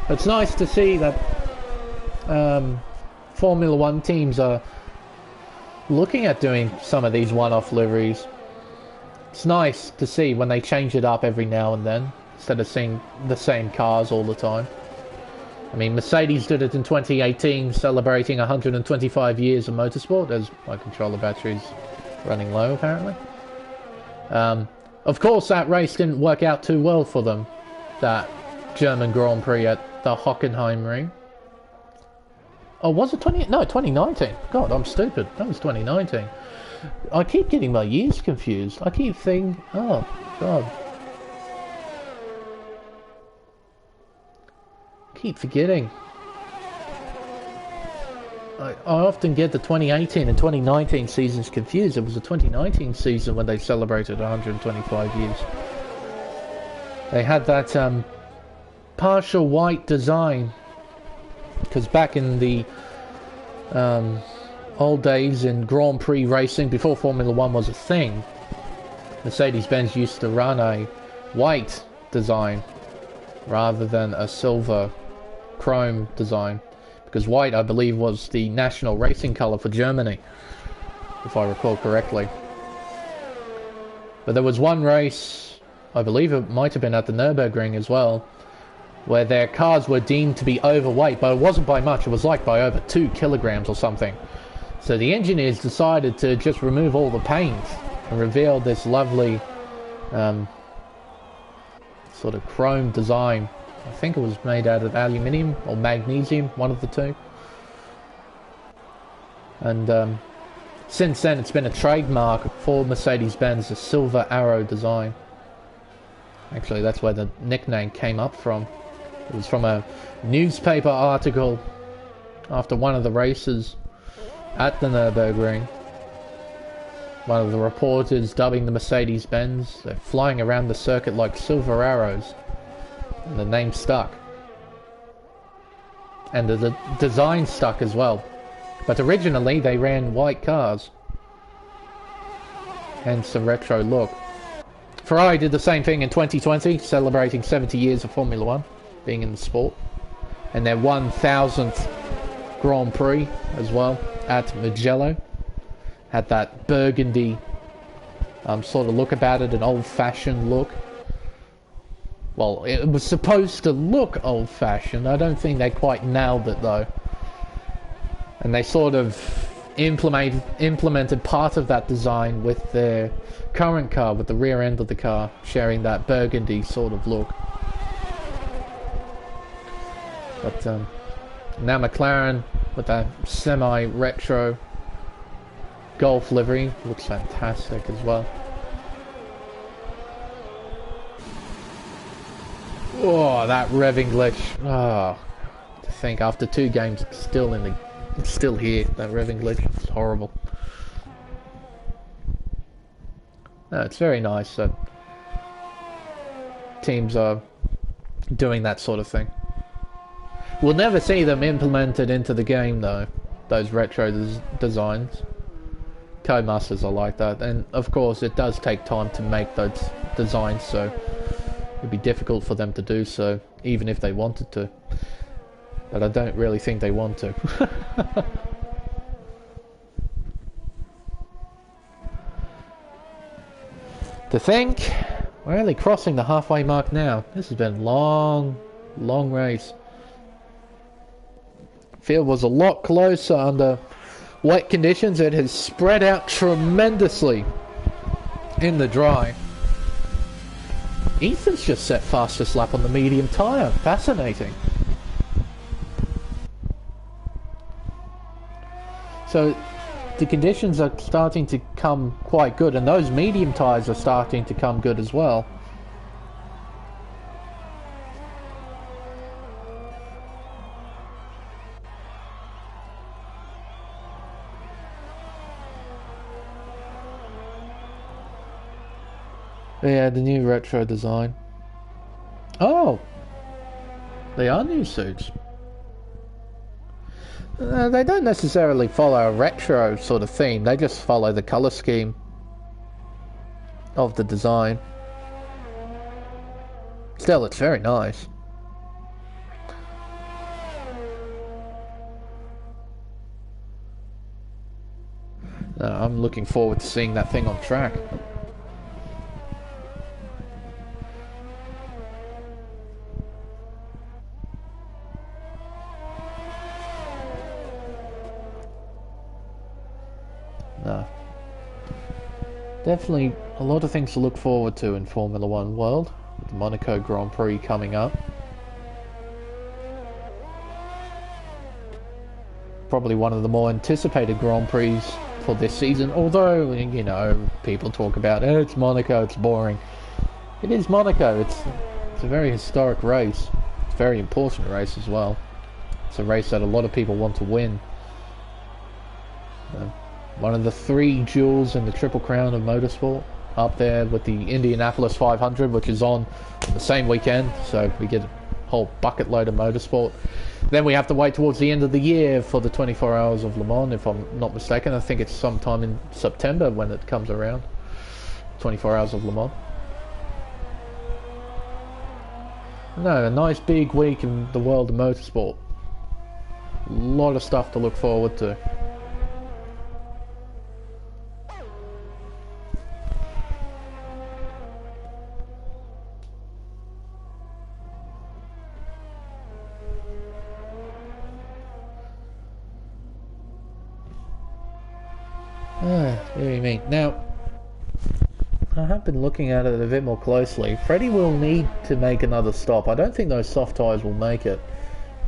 It's nice to see that Formula One teams are looking at doing some of these one-off liveries. It's nice to see when they change it up every now and then, instead of seeing the same cars all the time. I mean, Mercedes did it in 2018, celebrating 125 years of motorsport, as my controller battery's running low, apparently. Of course, that race didn't work out too well for them, that German Grand Prix at the Hockenheimring. Oh, was it 2019. God, I'm stupid. That was 2019. I keep getting my years confused. I keep thinking, oh, God. Keep forgetting. I often get the 2018 and 2019 seasons confused. It was the 2019 season when they celebrated 125 years. They had that partial white design, because back in the old days in Grand Prix racing, before Formula 1 was a thing, Mercedes-Benz used to run a white design rather than a silver chrome design, because white, I believe, was the national racing color for Germany, if I recall correctly. But there was one race, I believe it might have been at the Nürburgring as well, where their cars were deemed to be overweight, but it wasn't by much. It was like by over 2 kilograms or something. So the engineers decided to just remove all the paint and reveal this lovely sort of chrome design. I think it was made out of aluminium or magnesium, one of the two. And since then it's been a trademark for Mercedes-Benz, the silver arrow design. Actually, that's where the nickname came up from. It was from a newspaper article after one of the races at the Nürburgring. One of the reporters dubbing the Mercedes-Benz, they're flying around the circuit like silver arrows. And the name stuck. And the design stuck as well. But originally they ran white cars. Hence the retro look. Ferrari did the same thing in 2020, celebrating 70 years of Formula 1 being in the sport. And their 1000th Grand Prix as well at Mugello. Had that burgundy sort of look about it, an old-fashioned look. Well, it was supposed to look old-fashioned. I don't think they quite nailed it, though. And they sort of implemented part of that design with their current car, with the rear end of the car, sharing that burgundy sort of look. But now McLaren, with that semi-retro Golf livery, looks fantastic as well. Oh, that revving glitch. Oh, to think after 2 games it's still here. That revving glitch. It's horrible. No, it's very nice that teams are doing that sort of thing. We'll never see them implemented into the game though, those retro designs. Codemasters are like that, and of course it does take time to make those designs, so it'd be difficult for them to do so, even if they wanted to. But I don't really think they want to. To think, we're only crossing the halfway mark now. This has been a long, long race. Field was a lot closer under wet conditions. It has spread out tremendously in the dry. Ethan's just set fastest lap on the medium tyre. Fascinating. So the conditions are starting to come quite good, and those medium tyres are starting to come good as well. Yeah, the new retro design. Oh! They are new suits. They don't necessarily follow a retro sort of theme. They just follow the colour scheme of the design. Still, it's very nice. I'm looking forward to seeing that thing on track. Definitely a lot of things to look forward to in Formula One world, with the Monaco Grand Prix coming up. Probably one of the more anticipated Grand Prix for this season, although, you know, people talk about, oh, it's Monaco, it's boring. It is Monaco, it's a very historic race. It's a very important race as well. It's a race that a lot of people want to win. One of the 3 jewels in the Triple Crown of motorsport, up there with the Indianapolis 500, which is on the same weekend, so we get a whole bucket load of motorsport. Then we have to wait towards the end of the year for the 24 Hours of Le Mans, if I'm not mistaken. I think it's sometime in September when it comes around. 24 Hours of Le Mans. No, a nice big week in the world of motorsport. A lot of stuff to look forward to. What do you mean? Now, I have been looking at it a bit more closely. Freddie will need to make another stop. I don't think those soft tyres will make it.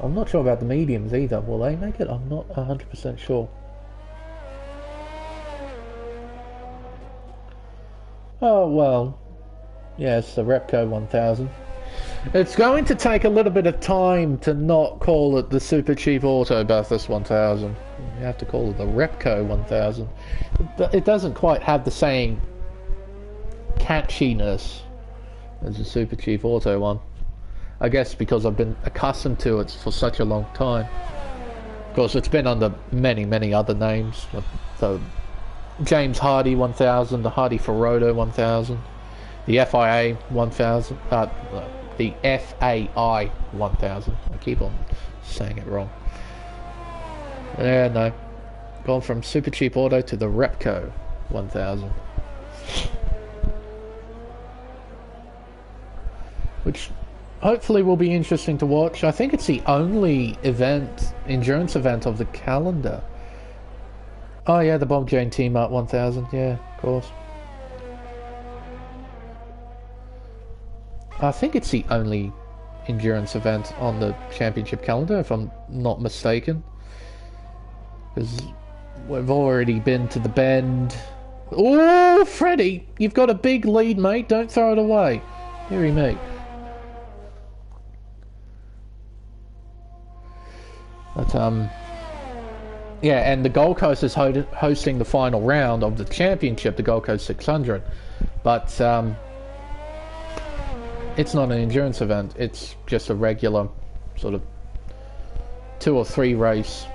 I'm not sure about the mediums either. Will they make it? I'm not 100% sure. Oh, well. Yes, the Repco 1000. It's going to take a little bit of time to not call it the Super Cheap Auto Bathurst 1000. You have to call it the Repco 1000. It doesn't quite have the same catchiness as the Super Cheap Auto one. I guess because I've been accustomed to it for such a long time. Of course, it's been under many other names. So, James Hardy 1000, the Hardy Ferodo 1000, the FIA 1000, the FAI 1000. I keep on saying it wrong. Yeah, no. Gone from Super Cheap Auto to the Repco 1000. Which hopefully will be interesting to watch. I think it's the only endurance event of the calendar. Oh yeah, the Bob Jane T-Mart 1000, yeah, of course. I think it's the only endurance event on the championship calendar, if I'm not mistaken. Because we've already been to the Bend. Oh, Freddie, you've got a big lead, mate. Don't throw it away. Deary me. But, yeah, and the Gold Coast is hosting the final round of the championship, the Gold Coast 600. But, it's not an endurance event. It's just a regular sort of 2 or 3 race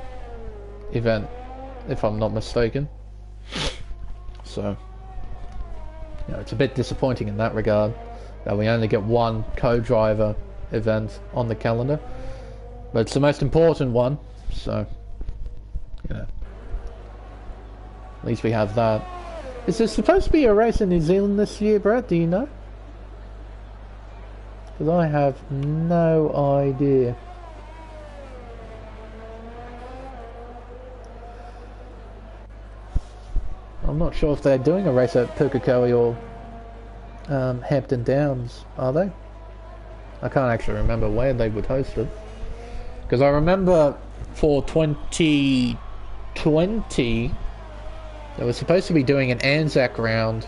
event, if I'm not mistaken. So, you know, it's a bit disappointing in that regard that we only get one co-driver event on the calendar, but it's the most important one, so, you know, at least we have that. Is there supposed to be a race in New Zealand this year, Brett? Do you know? Because I have no idea. I'm not sure if they're doing a race at Pukekohe or Hampton Downs, are they? I can't actually remember where they would host it. Because I remember for 2020, they were supposed to be doing an Anzac round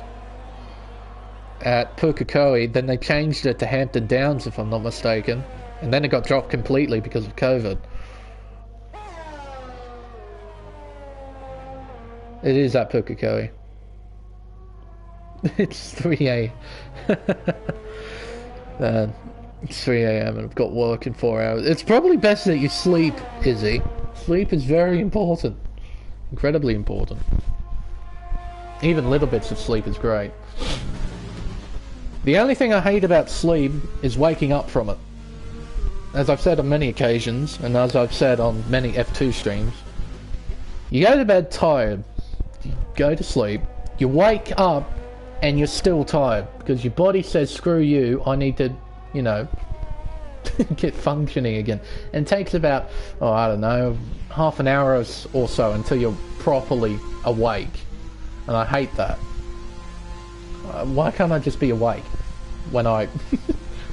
at Pukekohe, then they changed it to Hampton Downs, if I'm not mistaken, and then it got dropped completely because of COVID. It is at Pukekohe. It's 3 a.m. It's 3 a.m. and I've got work in 4 hours. It's probably best that you sleep, Izzy. Sleep is very important. Incredibly important. Even little bits of sleep is great. The only thing I hate about sleep is waking up from it. As I've said on many occasions, and as I've said on many F2 streams, you go to bed tired, you go to sleep, you wake up, and you're still tired, because your body says, screw you, I need to, you know, get functioning again. And it takes about, oh, I don't know, half an hour or so until you're properly awake. And I hate that. Why can't I just be awake when I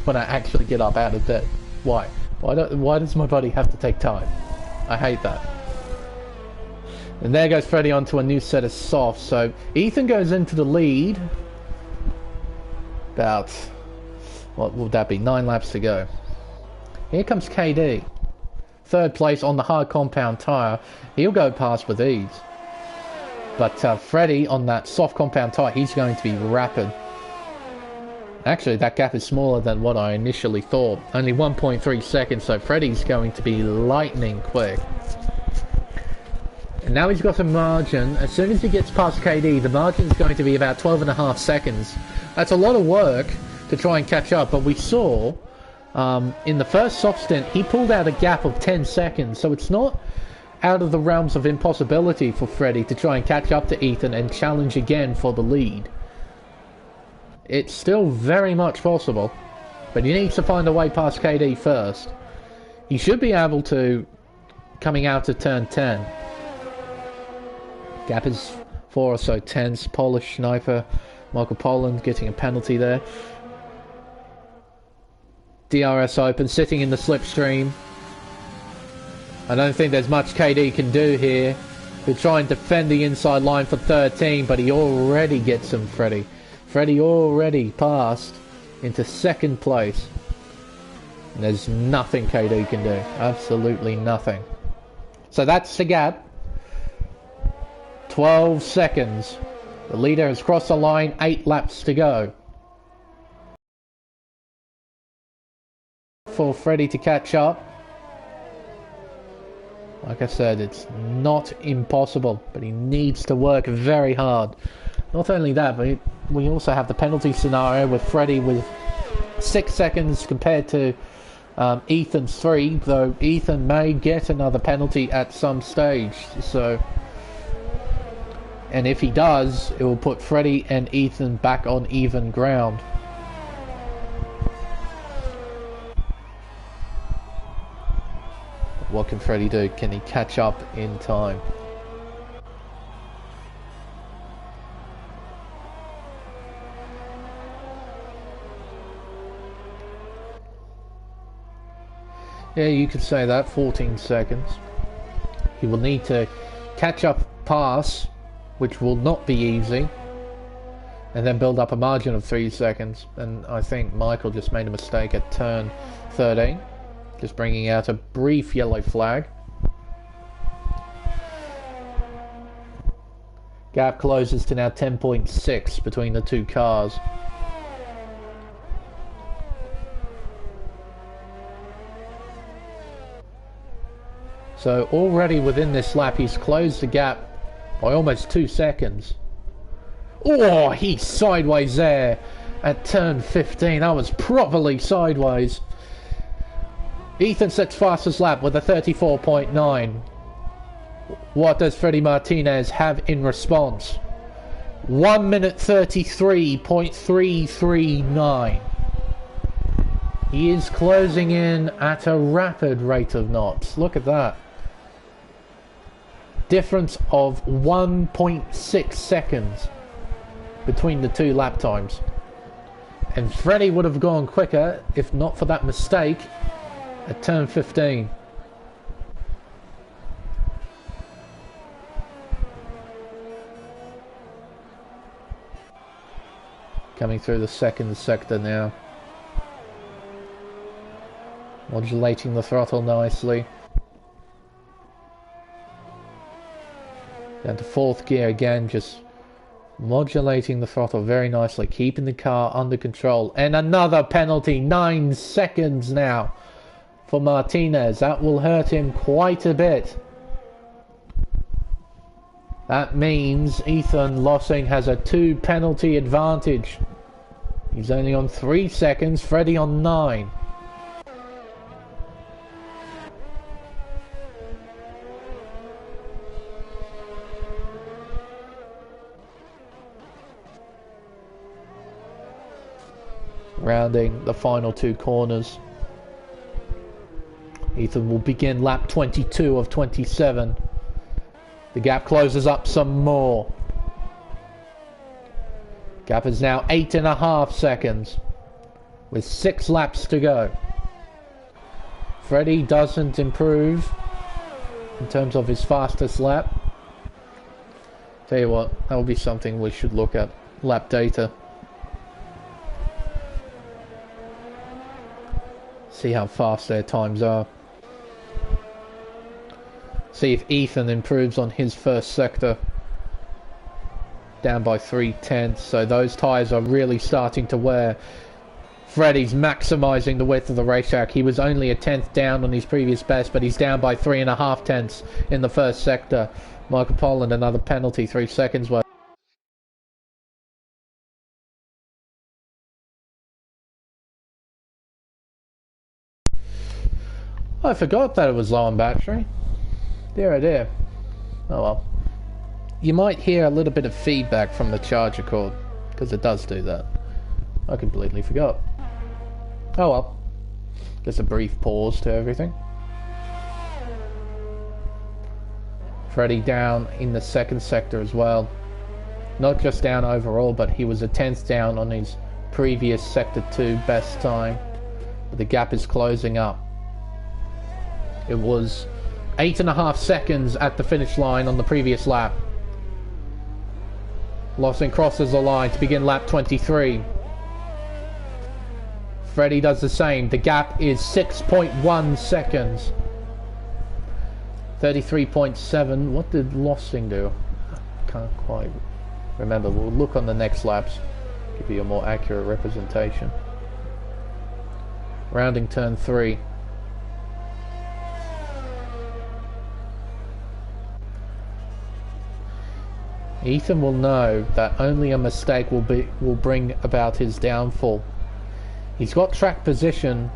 when I actually get up out of bed? Why? Why does my body have to take time? I hate that. And there goes Freddy onto a new set of softs. So Ethan goes into the lead. About, what would that be? 9 laps to go. Here comes KD. 3rd place on the hard compound tyre. He'll go past with ease. But Freddy on that soft compound tyre, he's going to be rapid. Actually, that gap is smaller than what I initially thought. Only 1.3 seconds, so Freddy's going to be lightning quick. And now he's got a margin. As soon as he gets past KD, the margin is going to be about 12.5 seconds. That's a lot of work to try and catch up, but we saw in the first soft stint, he pulled out a gap of 10 seconds, so it's not out of the realms of impossibility for Freddy to try and catch up to Ethan and challenge again for the lead. It's still very much possible, but he needs to find a way past KD first. He should be able to, coming out of turn 10. Gap is 4 or so tenths. Polish sniper Michael Poland getting a penalty there. DRS open, sitting in the slipstream. I don't think there's much KD can do here. He'll try and defend the inside line for 13, but he already gets him, Freddy. Freddy already passed into 2nd place. And there's nothing KD can do. Absolutely nothing. So that's the gap. 12 seconds. The leader has crossed the line, 8 laps to go. For Freddy to catch up. Like I said, it's not impossible, but he needs to work very hard. Not only that, but we also have the penalty scenario with Freddy with 6 seconds compared to Ethan's 3, though Ethan may get another penalty at some stage. So, and if he does, it will put Freddy and Ethan back on even ground. What can Freddy do? Can he catch up in time? Yeah, you could say that. 14 seconds. He will need to catch up pass, which will not be easy, and then build up a margin of 3 seconds. And I think Michael just made a mistake at turn 13. Just bringing out a brief yellow flag. Gap closes to now 10.6 between the two cars. So already within this lap he's closed the gap by almost 2 seconds. Oh, he's sideways there at turn 15. That was properly sideways. Ethan sets fastest lap with a 34.9. What does Freddy Martinez have in response? 1 minute 33.339. He is closing in at a rapid rate of knots. Look at that. Difference of 1.6 seconds between the two lap times. And Freddy would have gone quicker if not for that mistake at turn 15. Coming through the second sector now. Modulating the throttle nicely. Down to 4th gear again, just modulating the throttle very nicely, keeping the car under control. And another penalty, 9 seconds now for Martinez. That will hurt him quite a bit. That means Ethan Lossing has a 2 penalty advantage. He's only on 3 seconds, Freddy on 9. Rounding the final 2 corners. Ethan will begin lap 22 of 27. The gap closes up some more. Gap is now 8.5 seconds with 6 laps to go. Freddie doesn't improve in terms of his fastest lap. Tell you what, that will be something we should look at. Lap data. See how fast their times are. See if Ethan improves on his first sector. Down by 3/10, so those tyres are really starting to wear. Freddie's maximising the width of the racetrack. He was only a 10th down on his previous best, but he's down by 3.5 tenths in the first sector. Michael Pollan, another penalty, 3 seconds worth. I forgot that it was low on battery. Dear oh dear. Oh well. You might hear a little bit of feedback from the charger cord, because it does do that. I completely forgot. Oh well. Just a brief pause to everything. Freddie down in the second sector as well. Not just down overall, but he was a 10th down on his previous Sector 2 best time. But the gap is closing up. It was 8.5 seconds at the finish line on the previous lap. Lawson crosses the line to begin lap 23. Freddie does the same. The gap is 6.1 seconds. 33.7. What did Lossing do? I can't quite remember. We'll look on the next laps. Give you a more accurate representation. Rounding turn 3. Ethan will know that only a mistake will bring about his downfall. He's got track position.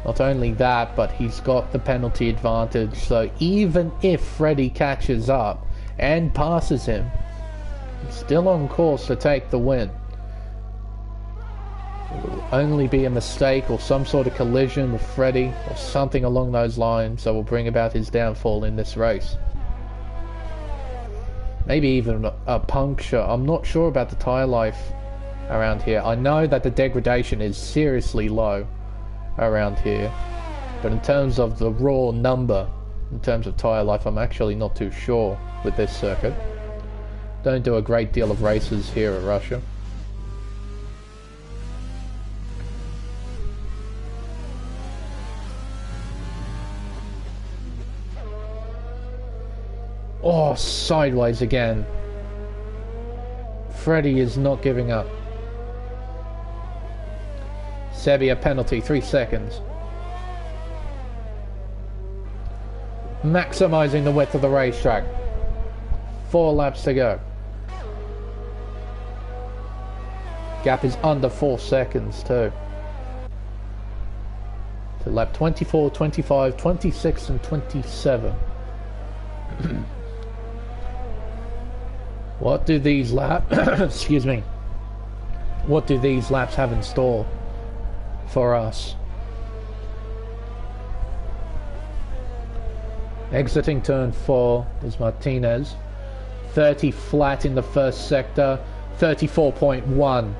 Not only that, but he's got the penalty advantage. So even if Freddie catches up and passes him, he's still on course to take the win. It will only be a mistake or some sort of collision with Freddie or something along those lines that will bring about his downfall in this race. Maybe even a puncture. I'm not sure about the tyre life around here. I know that the degradation is seriously low around here, but in terms of the raw number, in terms of tyre life, I'm actually not too sure with this circuit. Don't do a great deal of races here at Russia. Oh, sideways again. Freddie is not giving up. Sebi, a penalty, 3 seconds. Maximising the width of the racetrack. 4 laps to go. Gap is under 4 seconds too. To lap 24, 25, 26 and 27. What do these laps excuse me, what do these laps have in store for us? Exiting turn 4 is Martinez. 30 flat in the first sector. 34.1.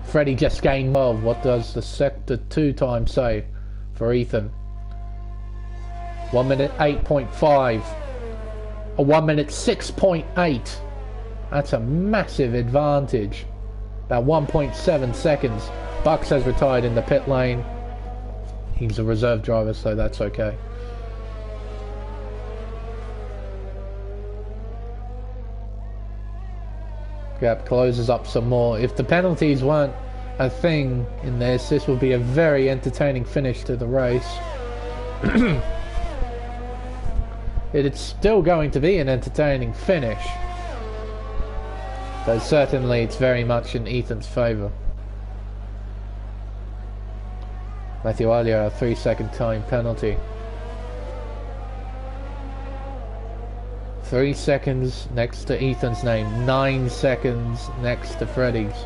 Freddie just gained 12. What does the sector 2 time say for Ethan? 1 minute 8.5. A 1 minute 6.8. That's a massive advantage. About 1.7 seconds. Bucks has retired in the pit lane. He's a reserve driver, so that's okay. Gap closes up some more. If the penalties weren't a thing in this would be a very entertaining finish to the race. It's still going to be an entertaining finish, though certainly it's very much in Ethan's favour. Matthew Alia, a 3-second time penalty. 3 seconds next to Ethan's name, 9 seconds next to Freddie's.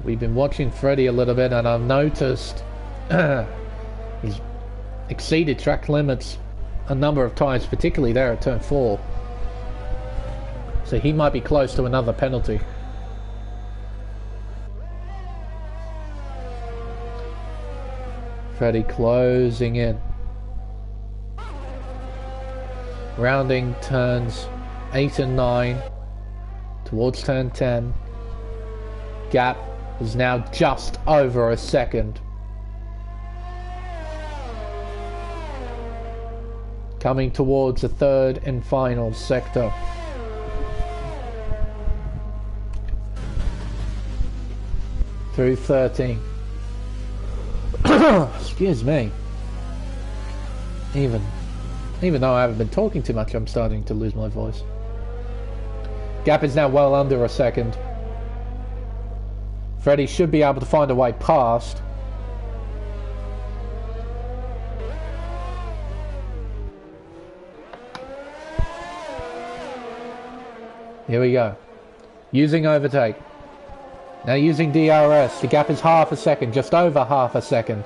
We've been watching Freddie a little bit, and I've noticed he's exceeded track limits a number of times, particularly there at turn 4. So he might be close to another penalty. Freddie closing in. Rounding turns 8 and 9 towards turn 10. Gap is now just over a second. Coming towards the third and final sector. Through 13. Excuse me. Even though I haven't been talking too much, I'm starting to lose my voice. Gap is now well under a second. Freddie should be able to find a way past. Here we go. Using overtake. Now using DRS. The gap is half a second, just over half a second.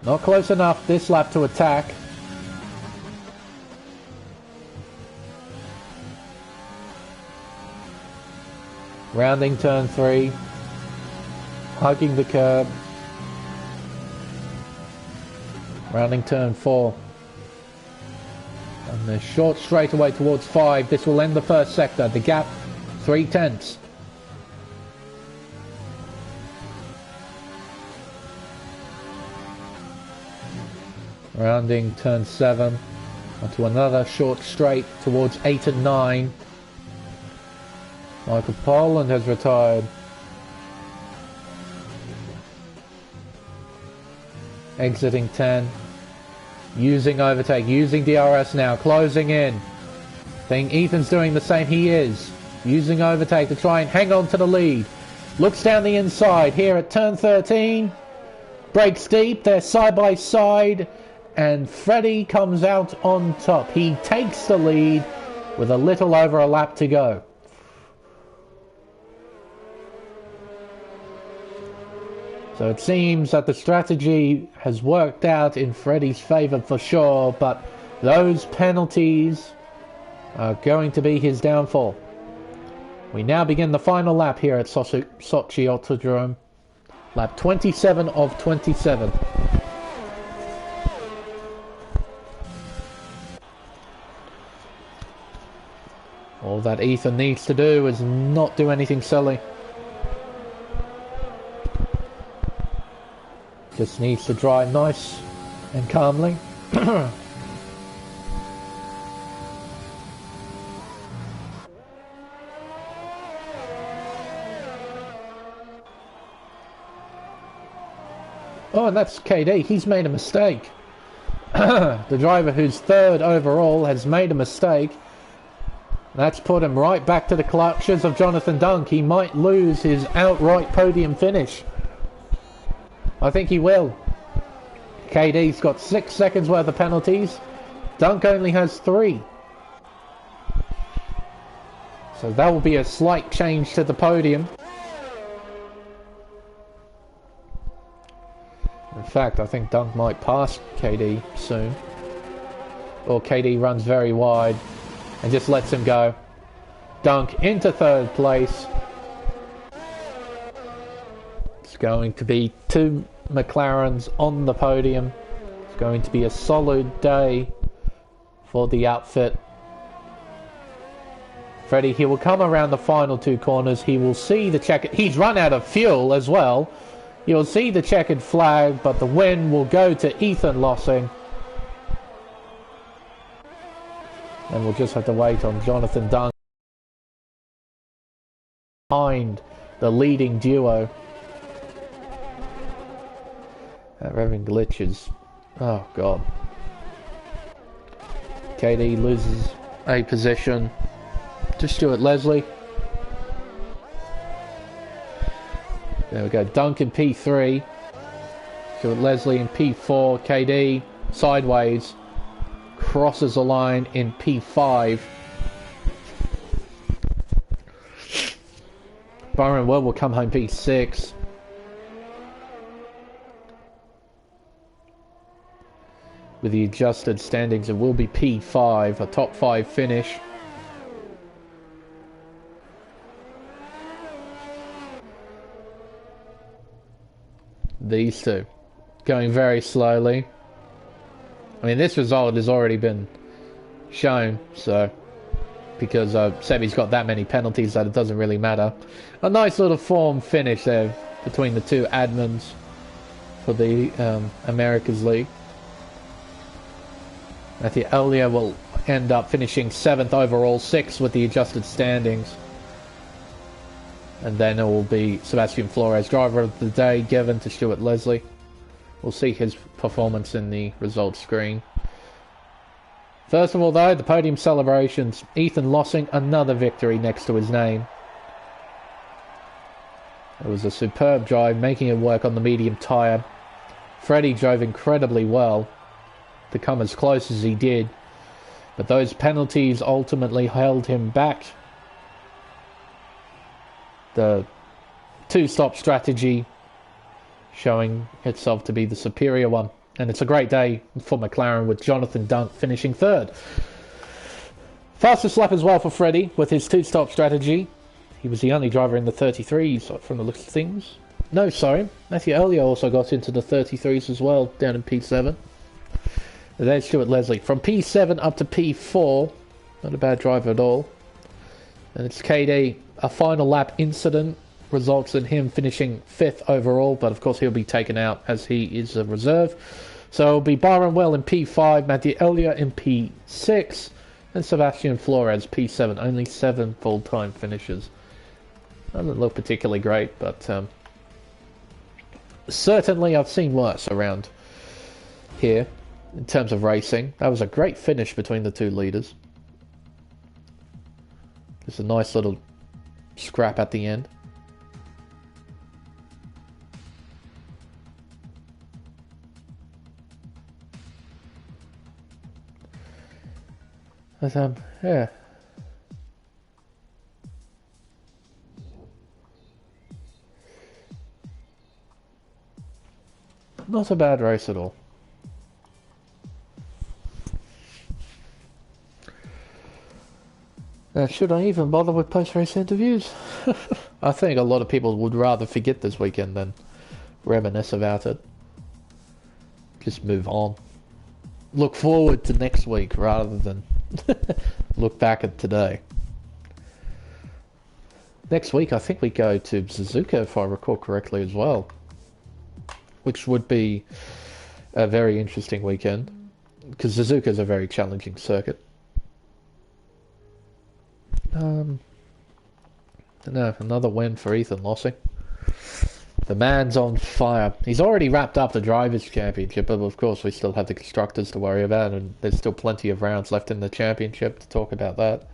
Not close enough this lap to attack. Rounding turn 3. Hugging the curb. Rounding turn 4. And the short straightaway towards 5. This will end the first sector. The gap, 3/10. Rounding turn 7. Onto another short straight towards 8 and 9. Michael Poland has retired. Exiting 10. Using overtake, using DRS now, closing in. I think Ethan's doing the same. He is. Using overtake to try and hang on to the lead. Looks down the inside here at turn 13. Breaks deep, they're side by side. And Freddie comes out on top. He takes the lead with a little over a lap to go. So it seems that the strategy has worked out in Freddie's favour for sure, but those penalties are going to be his downfall. We now begin the final lap here at Sochi Autodrome. Lap 27 of 27. All that Ethan needs to do is not do anything silly. Just needs to drive nice and calmly. Oh, and that's KD. He's made a mistake. The driver who's third overall has made a mistake. That's put him right back to the clutches of Jonathan Dunk. He might lose his outright podium finish. I think he will. KD's got 6 seconds worth of penalties. Dunk only has 3. So that will be a slight change to the podium. In fact, I think Dunk might pass KD soon. Or KD runs very wide and just lets him go. Dunk into third place. It's going to be 2 McLarens on the podium. It's going to be a solid day for the outfit. Freddie, he will come around the final 2 corners. He will see the checkered... He's run out of fuel as well. You'll see the checkered flag, but the win will go to Ethan Lossing. And we'll just have to wait on Jonathan Dunk behind the leading duo. We're having glitches. Oh god. KD loses a position to Stuart Leslie. There we go. Dunk in P3. Stuart Leslie in P4. KD sideways. Crosses the line in P5. Byron Will come home P6. With the adjusted standings, it will be P5, a top 5 finish these two. Going very slowly. I mean, this result has already been shown, so... because Sebi's got that many penalties that it doesn't really matter. A nice little form finish there between the two admins for the Americas League. Matthew Elliott will end up finishing 7th overall, 6th with the adjusted standings. And then it will be Sebastian Flores, driver of the day, given to Stuart Leslie. We'll see his performance in the results screen. First of all, though, the podium celebrations. Ethan Lossing, another victory next to his name. It was a superb drive, making it work on the medium tyre. Freddie drove incredibly well to come as close as he did, but those penalties ultimately held him back. The two-stop strategy showing itself to be the superior one. And it's a great day for McLaren with Jonathan Dunk finishing 3rd. Fastest lap as well for Freddie with his two-stop strategy. He was the only driver in the 33s from the looks of things. No, sorry. Matthew Elliott also got into the 33s as well, down in P7. And there's Stuart Leslie. From P7 up to P4. Not a bad driver at all. And it's KD. A final lap incident results in him finishing 5th overall, but of course he'll be taken out as he is a reserve. So it'll be Byron Well in P5, Matthew Elliott in P6, and Sebastian Flores P7. Only 7 full-time finishes. Doesn't look particularly great, but certainly I've seen worse around here in terms of racing. That was a great finish between the two leaders. Just a nice little scrap at the end. But, yeah. Not a bad race at all. Should I even bother with post-race interviews? I think a lot of people would rather forget this weekend than reminisce about it. Just move on. Look forward to next week rather than look back at today. Next week I think we go to Suzuka if I recall correctly as well, which would be a very interesting weekend because Suzuka is a very challenging circuit. No, another win for Ethan Lossing. The man's on fire. He's already wrapped up the Drivers' Championship, but of course we still have the Constructors to worry about, and there's still plenty of rounds left in the Championship to talk about that.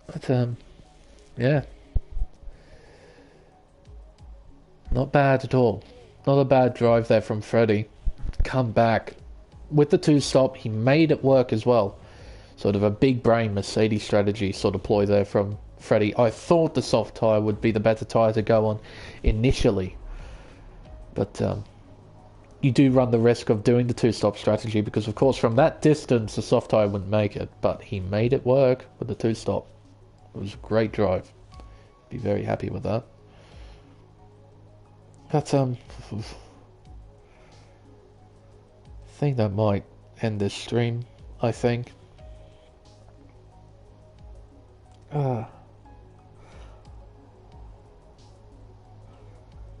But, yeah. Not bad at all. Not a bad drive there from Freddie. Come back. With the two-stop, he made it work as well. Sort of a big brain Mercedes strategy sort of ploy there from Freddie. I thought the soft tyre would be the better tyre to go on initially. But you do run the risk of doing the two-stop strategy because, of course, from that distance, the soft tyre wouldn't make it. But he made it work with the two-stop. It was a great drive. Be very happy with that. But, I think that might end this stream, I think. And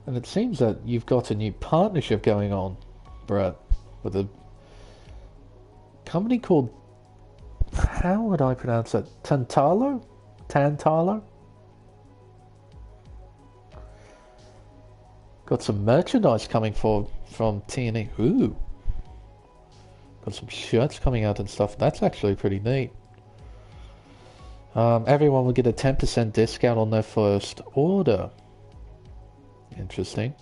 it seems that you've got a new partnership going on, Brett, with a company called, how would I pronounce it? Tantalo? Tantalo? Got some merchandise coming from TNE. Ooh. Got some shirts coming out and stuff. That's actually pretty neat. Everyone will get a 10% discount on their first order. Interesting.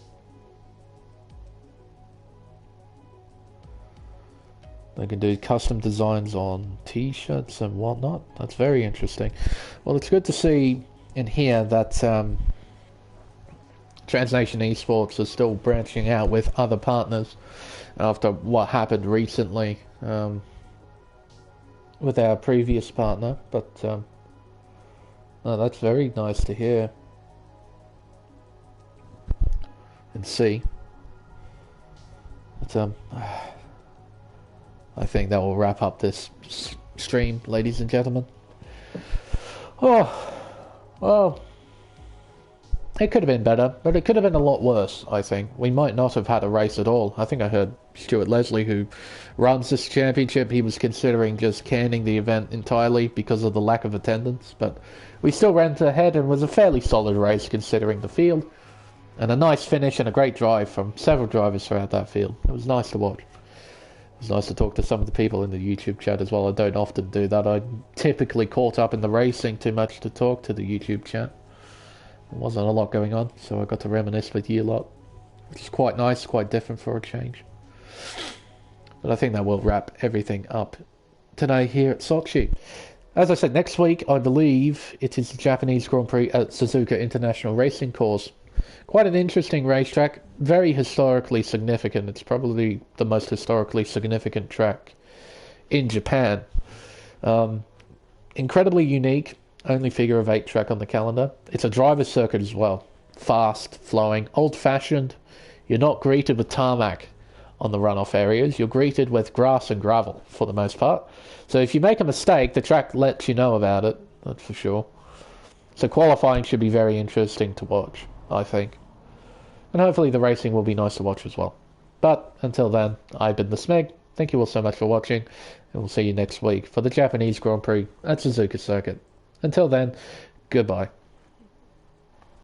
They can do custom designs on t-shirts and whatnot. That's very interesting. Well, it's good to see and hear that Transnation eSports is still branching out with other partners after what happened recently with our previous partner, but no, that's very nice to hear and see. But I think that will wrap up this stream, ladies and gentlemen. Oh, well, it could have been better, but it could have been a lot worse, I think. We might not have had a race at all. I think I heard Stuart Leslie, who runs this championship, he was considering just canning the event entirely because of the lack of attendance, but we still ran ahead and was a fairly solid race considering the field, and a nice finish and a great drive from several drivers throughout that field. It was nice to watch. It was nice to talk to some of the people in the YouTube chat as well. I don't often do that. I'm typically caught up in the racing too much to talk to the YouTube chat. There wasn't a lot going on, so I got to reminisce with you lot, which is quite nice, quite different for a change. But I think that will wrap everything up today here at Sochi. As I said, next week, I believe it is the Japanese Grand Prix at Suzuka International Racing Course. Quite an interesting racetrack, very historically significant. It's probably the most historically significant track in Japan. Incredibly unique, only figure of 8 track on the calendar. It's a driver's circuit as well. Fast, flowing, old-fashioned. You're not greeted with tarmac on the runoff areas. You're greeted with grass and gravel for the most part. So if you make a mistake, the track lets you know about it, that's for sure. So qualifying should be very interesting to watch, I think. And hopefully the racing will be nice to watch as well. But until then, I've been the Smeg. Thank you all so much for watching, and we'll see you next week for the Japanese Grand Prix at Suzuka Circuit. Until then, goodbye.